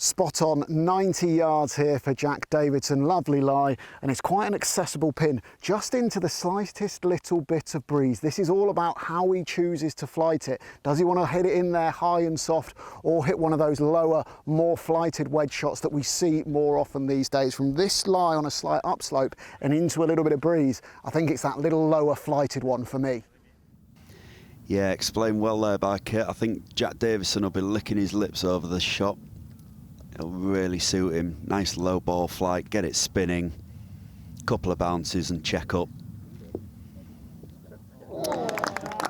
Spot on 90 yards here for Jack Davidson. Lovely lie, and it's quite an accessible pin, just into the slightest little bit of breeze. This is all about how he chooses to flight it. Does he want to hit it in there high and soft, or hit one of those lower, more flighted wedge shots that we see more often these days? From this lie on a slight upslope and into a little bit of breeze, I think it's that little lower flighted one for me. Yeah, explained well there by Kit. I think Jack Davidson will be licking his lips over the shot. It'll really suit him. Nice low ball flight, get it spinning, couple of bounces and check up.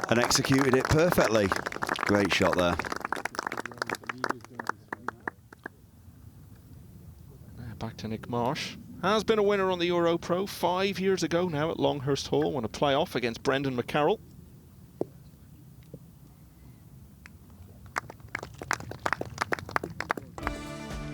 And executed it perfectly. Great shot there. Back to Nick Marsh. Has been a winner on the EuroPro 5 years ago now at Longhurst Hall, won a play-off against Brendan McCarroll.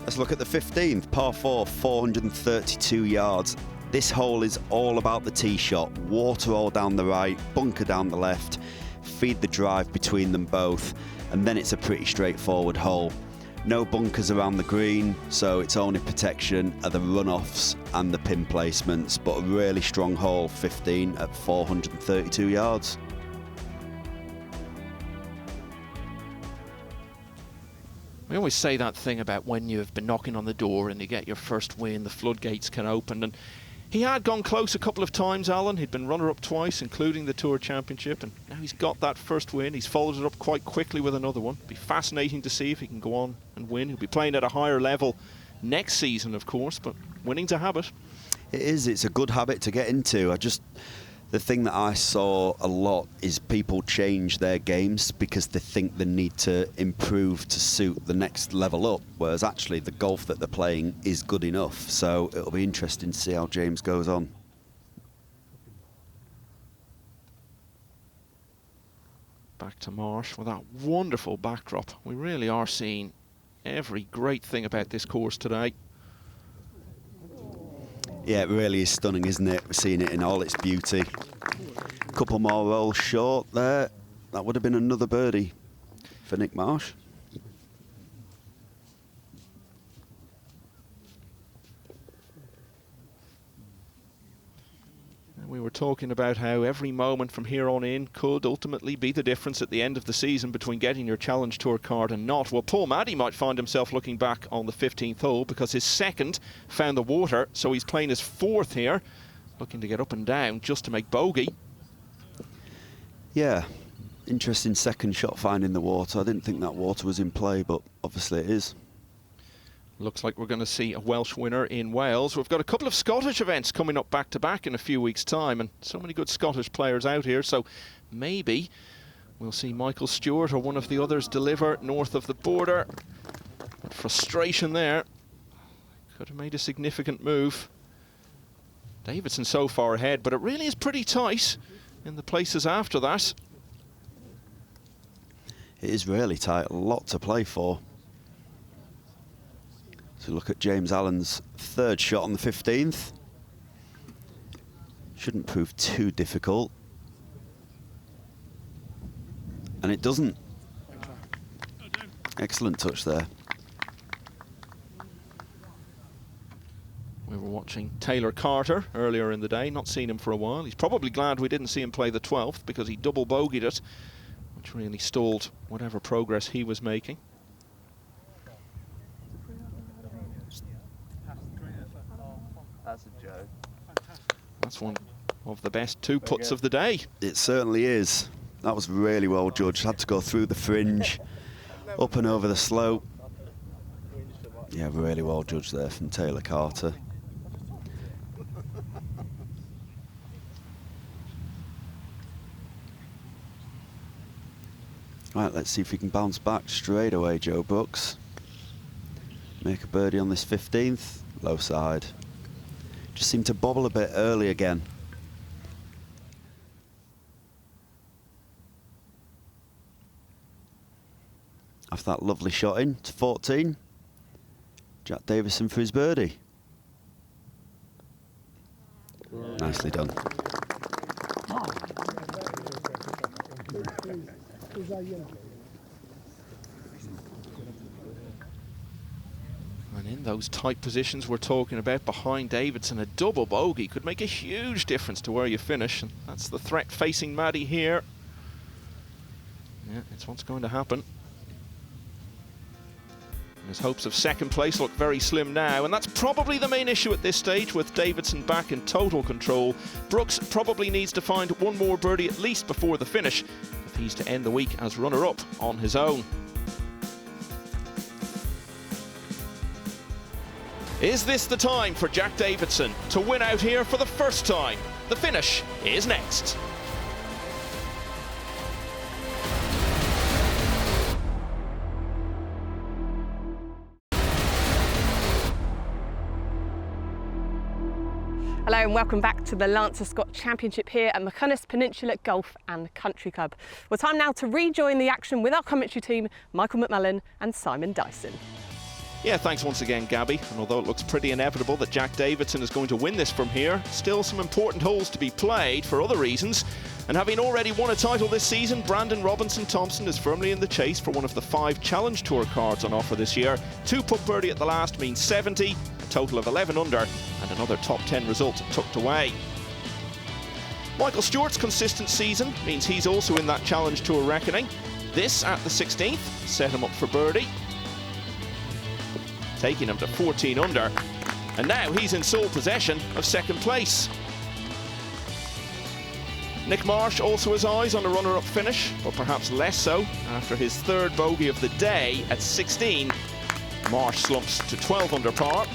Let's look at the 15th, par 4, 432 yards. This hole is all about the tee shot. Water all down the right, bunker down the left, feed the drive between them both, and then it's a pretty straightforward hole. No bunkers around the green, so its only protection are the runoffs and the pin placements, but a really strong hole, 15 at 432 yards. We always say that thing about when you've been knocking on the door and you get your first win, the floodgates can open. And he had gone close a couple of times, Alan. He'd been runner-up twice, including the Tour Championship, and now he's got that first win. He's followed it up quite quickly with another one. It'll be fascinating to see if he can go on and win. He'll be playing at a higher level next season, of course, but winning's a habit. It is, it's a good habit to get into. The thing that I saw a lot is people change their games because they think they need to improve to suit the next level up, whereas actually the golf that they're playing is good enough. So it'll be interesting to see how James goes on. Back to Marsh with that wonderful backdrop. We really are seeing every great thing about this course today. Yeah, it really is stunning, isn't it? We're seeing it in all its beauty. Couple more rolls short there. That would have been another birdie for Nick Marsh. We were talking about how every moment from here on in could ultimately be the difference at the end of the season between getting your Challenge Tour card and not. Well, Paul Maddy might find himself looking back on the 15th hole because his second found the water, so he's playing his fourth here, looking to get up and down just to make bogey. Yeah, interesting second shot finding the water. I didn't think that water was in play, but obviously it is. Looks like we're going to see a Welsh winner in Wales. We've got a couple of Scottish events coming up back-to-back in a few weeks' time, and so many good Scottish players out here, so maybe we'll see Michael Stewart or one of the others deliver north of the border. Frustration there. Could have made a significant move. Davidson so far ahead, but it really is pretty tight in the places after that. It is really tight, a lot to play for. So look at James Allen's third shot on the 15th. Shouldn't prove too difficult. And it doesn't. Excellent touch there. We were watching Taylor Carter earlier in the day, not seen him for a while. He's probably glad we didn't see him play the 12th because he double bogeyed it, which really stalled whatever progress he was making. That's a joke. That's one of the best two putts of the day. It certainly is. That was really well judged. Had to go through the fringe, up and over the slope. Yeah, really well judged there from Taylor Carter. Right, let's see if we can bounce back straight away, Joe Brooks. Make a birdie on this 15th, low side. Just seemed to bobble a bit early again. After that lovely shot in to 14, Jack Davidson for his birdie. Nicely done. In those tight positions we're talking about behind Davidson, a double bogey could make a huge difference to where you finish, and that's the threat facing Maddie here. Yeah, it's what's going to happen. His hopes of second place look very slim now, and that's probably the main issue at this stage, with Davidson back in total control. Brooks probably needs to find one more birdie at least before the finish if he's to end the week as runner-up on his own. Is this the time for Jack Davidson to win out here for the first time? The finish is next. Hello and welcome back to the Lancer Scott Championship here at McCunness Peninsula Golf and Country Club. Well, time now to rejoin the action with our commentary team, Michael McMullen and Simon Dyson. Yeah, thanks once again, Gabby. And although it looks pretty inevitable that Jack Davidson is going to win this from here, still some important holes to be played for other reasons. And having already won a title this season, Brandon Robinson-Thompson is firmly in the chase for one of the 5 Challenge Tour cards on offer this year. 2 putt birdie at the last means 70, a total of 11 under, and another top 10 result tucked away. Michael Stewart's consistent season means he's also in that Challenge Tour reckoning. This at the 16th set him up for birdie, taking him to 14 under, and now he's in sole possession of second place. Nick Marsh also has eyes on a runner-up finish, but perhaps less so after his 3rd bogey of the day at 16. Marsh slumps to 12 under par.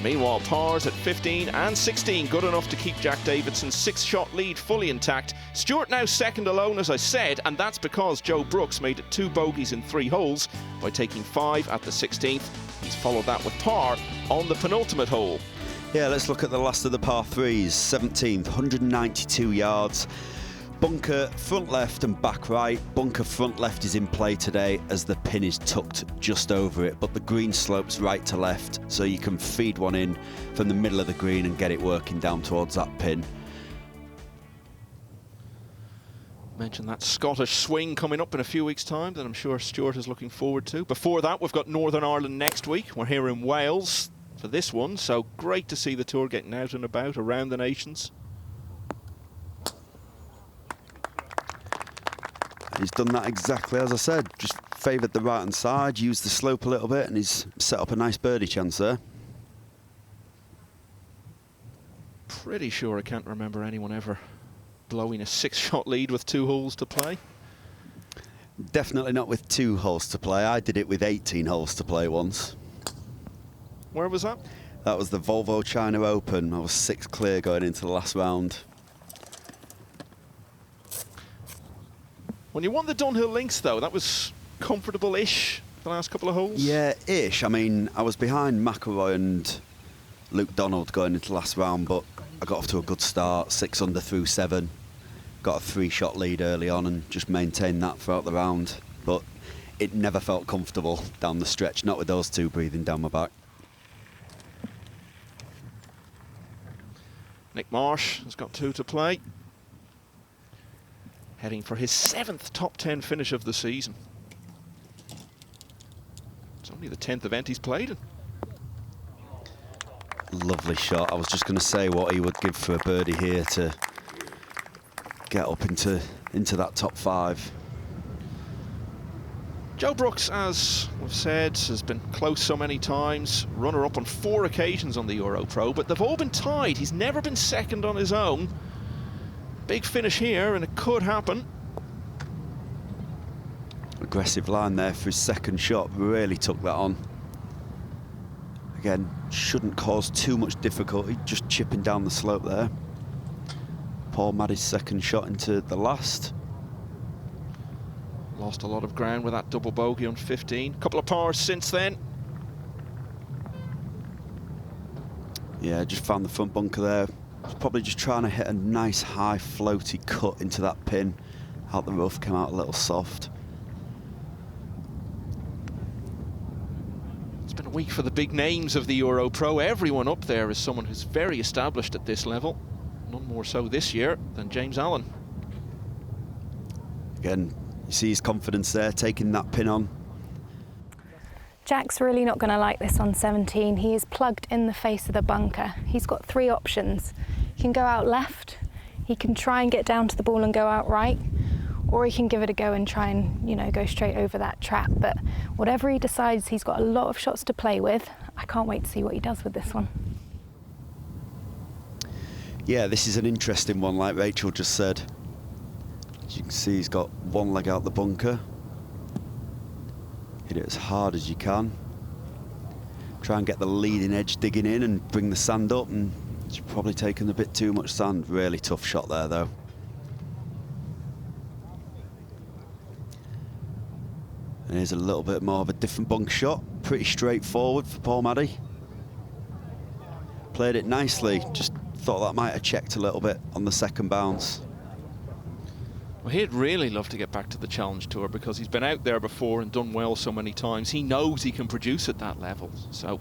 Meanwhile, pars at 15 and 16, good enough to keep Jack Davidson's 6-shot lead fully intact. Stewart now second alone, as I said, and that's because Joe Brooks made it 2 bogeys in 3 holes by taking 5 at the 16th. He's followed that with par on the penultimate hole. Yeah, let's look at the last of the par 3s. 17th, 192 yards. Bunker front left and back right. Bunker front left is in play today as the pin is tucked just over it, but the green slopes right to left, so you can feed one in from the middle of the green and get it working down towards that pin. Mentioned that Scottish swing coming up in a few weeks' time that I'm sure Stuart is looking forward to. Before that, we've got Northern Ireland next week. We're here in Wales for this one, so great to see the tour getting out and about around the nations. He's done that exactly as I said, just favoured the right-hand side, used the slope a little bit, and he's set up a nice birdie chance there. Pretty sure I can't remember anyone ever blowing a 6-shot lead with 2 holes to play. Definitely not with 2 holes to play. I did it with 18 holes to play once. Where was that? That was the Volvo China Open. I was 6 clear going into the last round. When you won the Dunhill Links, though, that was comfortable-ish, the last couple of holes? Yeah, ish. I mean, I was behind McIlroy and Luke Donald going into the last round, but I got off to a good start, 6 under through 7. Got a 3-shot lead early on and just maintained that throughout the round. But it never felt comfortable down the stretch, not with those 2 breathing down my back. Nick Marsh has got 2 to play. Heading for his 7th top 10 finish of the season. It's only the 10th event he's played in. Lovely shot. I was just going to say what he would give for a birdie here to get up into that top 5. Joe Brooks, as we've said, has been close so many times, runner-up on 4 occasions on the EuroPro, but they've all been tied. He's never been second on his own. Big finish here, and it could happen. Aggressive line there for his 2nd shot, really took that on. Again, shouldn't cause too much difficulty, just chipping down the slope there. Paul Maddy's 2nd shot into the last. Lost a lot of ground with that double bogey on 15. Couple of pars since then. Yeah, just found the front bunker there. Was probably just trying to hit a nice high floaty cut into that pin. Out the rough, came out a little soft. It's been a week for the big names of the EuroPro. Everyone up there is someone who's very established at this level. None more so this year than James Allen. Again, you see his confidence there, taking that pin on. Jack's really not going to like this on 17. He is plugged in the face of the bunker. He's got three options. He can go out left, he can try and get down to the ball and go out right, or he can give it a go and try and, you know, go straight over that trap. But whatever he decides, he's got a lot of shots to play with. I can't wait to see what he does with this one. Yeah, this is an interesting one, like Rachel just said. As you can see, he's got one leg out the bunker. Hit it as hard as you can. Try and get the leading edge digging in and bring the sand up, and it's probably taken a bit too much sand. Really tough shot there, though. And here's a little bit more of a different bunker shot. Pretty straightforward for Paul Maddy. Played it nicely, just thought that might have checked a little bit on the second bounce. Well, he'd really love to get back to the Challenge Tour because he's been out there before and done well so many times. He knows he can produce at that level, so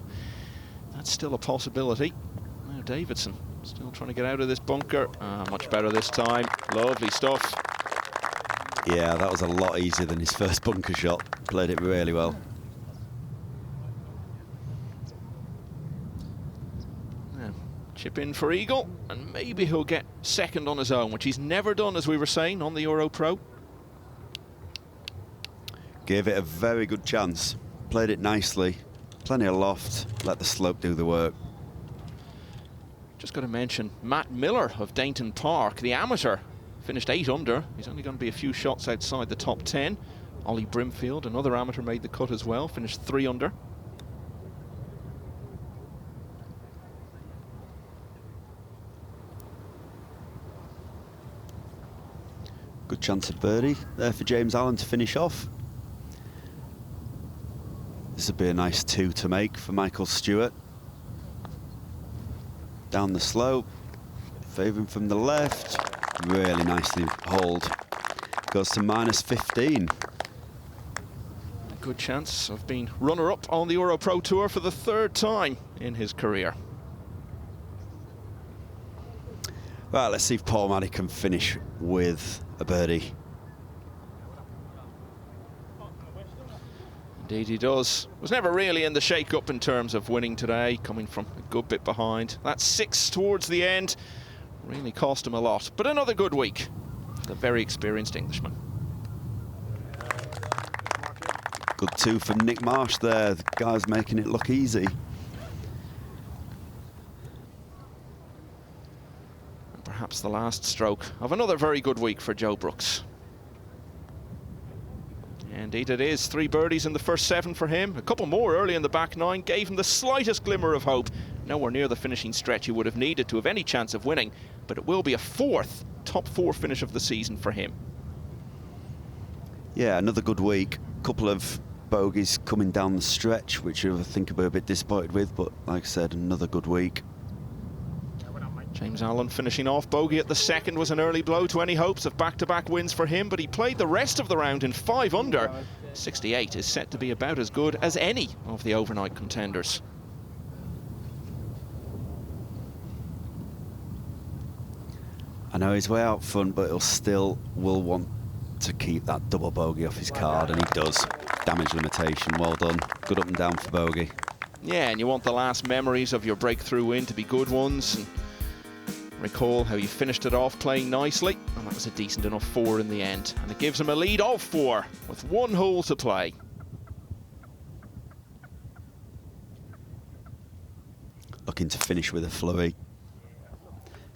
that's still a possibility. Now Davidson still trying to get out of this bunker. Much better this time. Lovely stuff. Yeah, that was a lot easier than his first bunker shot. Played it really well. Chip in for eagle, and maybe he'll get second on his own, which he's never done, as we were saying, on the EuroPro. Gave it a very good chance. Played it nicely. Plenty of loft. Let the slope do the work. Just got to mention Matt Miller of Dainton Park, the amateur, finished 8 under. He's only going to be a few shots outside the top 10. Ollie Brimfield, another amateur, made the cut as well, finished 3 under. Good chance of birdie there for James Allen to finish off. This would be a nice 2 to make for Michael Stewart. Down the slope, favouring from the left. Really nicely holed. Goes to -15. A good chance of being runner-up on the EuroPro Tour for the 3rd time in his career. Right, let's see if Paul Maddy can finish with a birdie. Indeed he does. Was never really in the shake-up in terms of winning today, coming from a good bit behind. That 6 towards the end really cost him a lot. But another good week for the very experienced Englishman. Good 2 for Nick Marsh there. The guy's making it look easy. Perhaps the last stroke of another very good week for Joe Brooks. Indeed it is. 3 birdies in the first 7 for him. A couple more early in the back 9 gave him the slightest glimmer of hope. Nowhere near the finishing stretch he would have needed to have any chance of winning, but it will be a 4th top 4 finish of the season for him. Yeah, another good week. Couple of bogeys coming down the stretch, which I think we're a bit disappointed with, but like I said, another good week. James Allen finishing off. Bogey at the 2nd was an early blow to any hopes of back-to-back wins for him, but he played the rest of the round in 5 under. 68 is set to be about as good as any of the overnight contenders. I know he's way out front, but he'll still will want to keep that double bogey off his card, and he does. Damage limitation, well done. Good up and down for bogey. Yeah, and you want the last memories of your breakthrough win to be good ones. And recall how you finished it off playing nicely, and that was a decent enough 4 in the end. And it gives him a lead of 4 with 1 hole to play. Looking to finish with a flurry.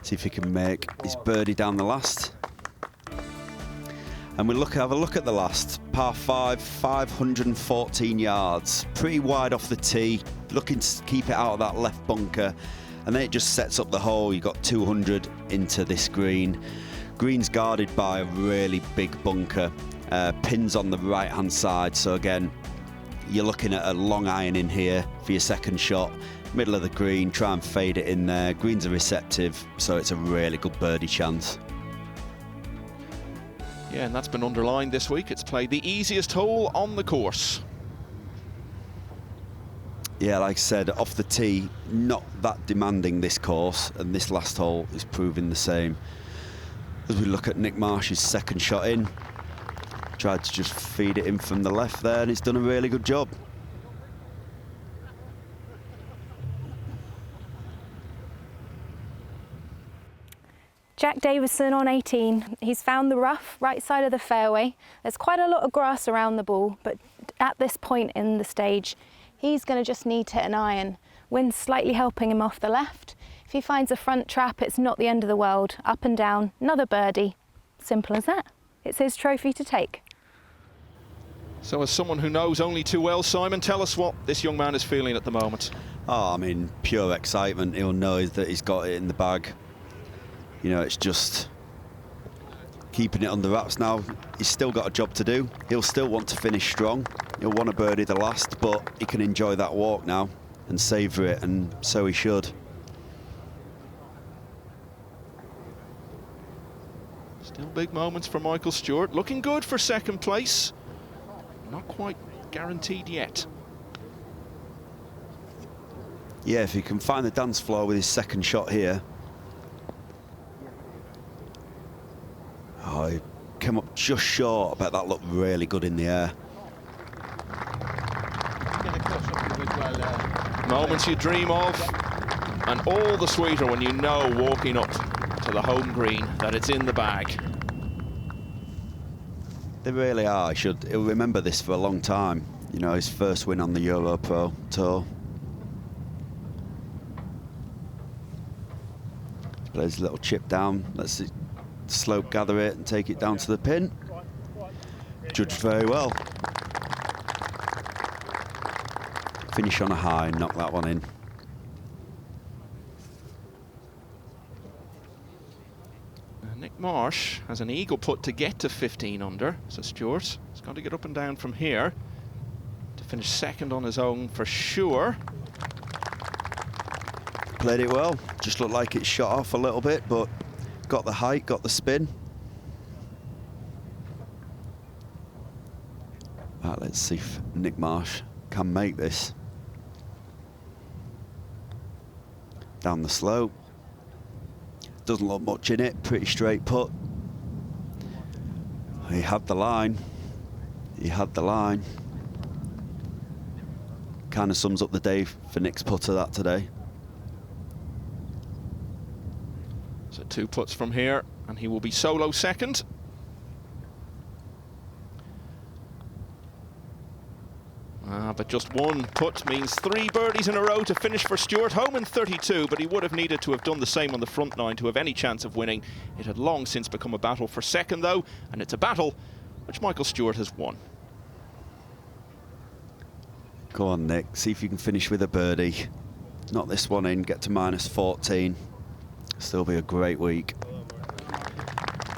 See if he can make his birdie down the last. And we'll have a look at the last. Par 5, 514 yards. Pretty wide off the tee. Looking to keep it out of that left bunker. And then it just sets up the hole. You've got 200 into this green. Green's guarded by a really big bunker. Pins on the right-hand side. So again, you're looking at a long iron in here for your second shot. Middle of the green, try and fade it in there. Greens are receptive, so it's a really good birdie chance. Yeah, and that's been underlined this week. It's played the easiest hole on the course. Yeah, like I said, off the tee, not that demanding this course, and this last hole is proving the same. As we look at Nick Marsh's second shot in, tried to just feed it in from the left there, and he's done a really good job. Jack Davidson on 18. He's found the rough right side of the fairway. There's quite a lot of grass around the ball, but at this point in the stage, he's going to just need to hit an iron. Wind's slightly helping him off the left. If he finds a front trap, it's not the end of the world. Up and down, another birdie. Simple as that. It's his trophy to take. So as someone who knows only too well, Simon, tell us what this young man is feeling at the moment. Oh, I mean, pure excitement. He'll know that he's got it in the bag. You know, it's just keeping it under wraps now. He's still got a job to do. He'll still want to finish strong. He'll want to birdie the last, but he can enjoy that walk now and savour it, and so he should. Still big moments for Michael Stewart. Looking good for second place. Not quite guaranteed yet. Yeah, if he can find the dance floor with his second shot here. Oh, he came up just short, but that looked really good in the air. Moments you dream of, and all the sweeter when you know walking up to the home green that it's in the bag. They really are. He'll remember this for a long time. You know, his first win on the EuroPro Tour. Plays a little chip down, lets the slope gather it and take it down to the pin. Judged very well. Finish on a high and knock that one in. Nick Marsh has an eagle putt to get to 15 under, so Stewart has got to get up and down from here to finish second on his own for sure. Played it well, just looked like it shot off a little bit, but got the height, got the spin. Right, let's see if Nick Marsh can make this. Down the slope. Doesn't look much in it, pretty straight putt. He had the line. He had the line. Kind of sums up the day for Nick's putter that today. So 2 putts from here, and he will be solo second. But just 1 putt means 3 birdies in a row to finish for Stewart. Home in 32, but he would have needed to have done the same on the front 9 to have any chance of winning. It had long since become a battle for second, though, and it's a battle which Michael Stewart has won. Go on, Nick, see if you can finish with a birdie. Knock this one in, get to -14. Still be a great week.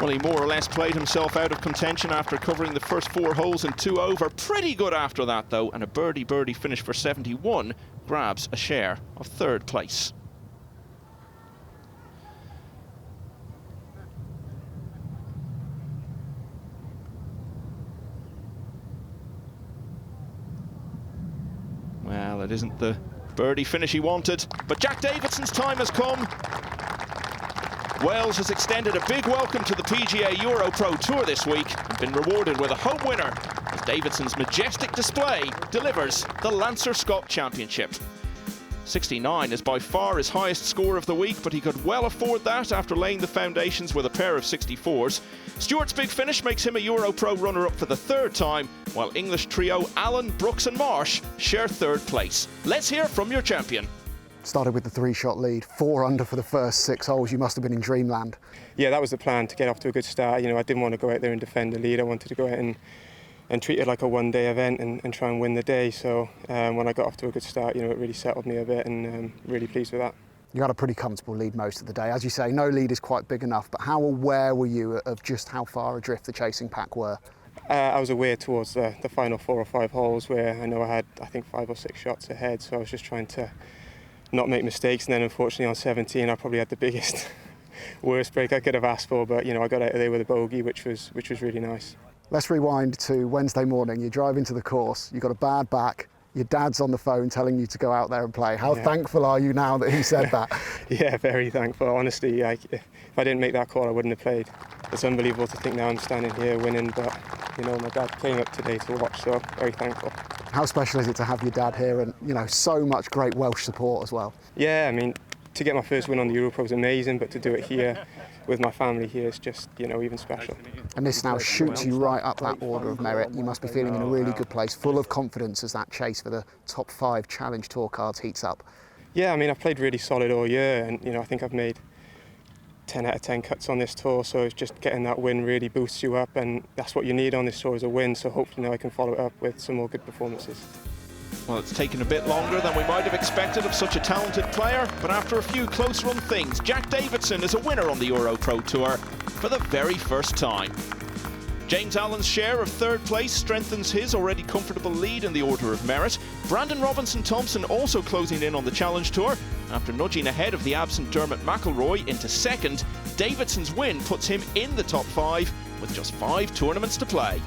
Well, he more or less played himself out of contention after covering the first 4 holes in 2 over. Pretty good after that, though, and a birdie finish for 71 grabs a share of 3rd place. Well, it isn't the birdie finish he wanted, but Jack Davidson's time has come. Wales has extended a big welcome to the PGA EuroPro Tour this week and been rewarded with a home winner as Davidson's majestic display delivers the Lancer Scott Championship. 69 is by far his highest score of the week, but he could well afford that after laying the foundations with a pair of 64s. Stewart's big finish makes him a EuroPro runner-up for the 3rd time, while English trio Allen, Brooks and Marsh share 3rd place. Let's hear from your champion. Started with the 3-shot lead, 4 under for the first 6 holes. You must have been in dreamland. Yeah, that was the plan, to get off to a good start. You know, I didn't want to go out there and defend the lead. I wanted to go out and treat it like a one-day event and try and win the day. So when I got off to a good start, you know, it really settled me a bit, and really pleased with that. You had a pretty comfortable lead most of the day. As you say, no lead is quite big enough, but how aware were you of just how far adrift the chasing pack were? I was aware towards the final 4 or 5 holes where I know I had, I think, 5 or 6 shots ahead, so I was just trying to not make mistakes, and then unfortunately on 17 I probably had the biggest worst break I could have asked for, but you know, I got out of there with a bogey, which was really nice. Let's rewind to Wednesday morning. You drive into the course, you've got a bad back, your dad's on the phone telling you to go out there and play. How thankful are you now that he said that? Yeah, very thankful. Honestly, if I didn't make that call, I wouldn't have played. It's unbelievable to think now I'm standing here winning, but you know, my dad came up today to watch, so very thankful. How special is it to have your dad here, and you know, so much great Welsh support as well? Yeah, I mean, to get my first win on the EuroPro is amazing, but to do it here with my family here is just, you know, even special. And this now shoots you right up that order of merit. You must be feeling in a really good place, full of confidence as that chase for the top 5 Challenge Tour cards heats up. Yeah, I mean, I've played really solid all year, and you know, I think I've made 10 out of 10 cuts on this tour, so it's just getting that win really boosts you up, and that's what you need on this tour, is a win. So hopefully now I can follow it up with some more good performances. Well, it's taken a bit longer than we might have expected of such a talented player, but after a few close-run things, Jack Davidson is a winner on the EuroPro Tour for the very first time. James Allen's share of 3rd place strengthens his already comfortable lead in the order of merit. Brandon Robinson-Thompson also closing in on the Challenge Tour. After nudging ahead of the absent Dermot McIlroy into 2nd, Davidson's win puts him in the top 5 with just 5 tournaments to play.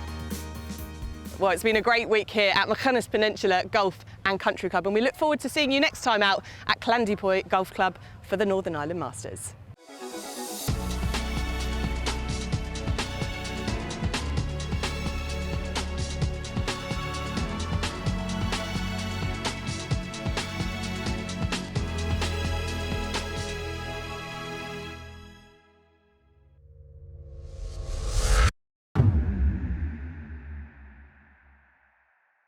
Well, it's been a great week here at McCunness Peninsula Golf and Country Club, and we look forward to seeing you next time out at Clandypoy Golf Club for the Northern Ireland Masters.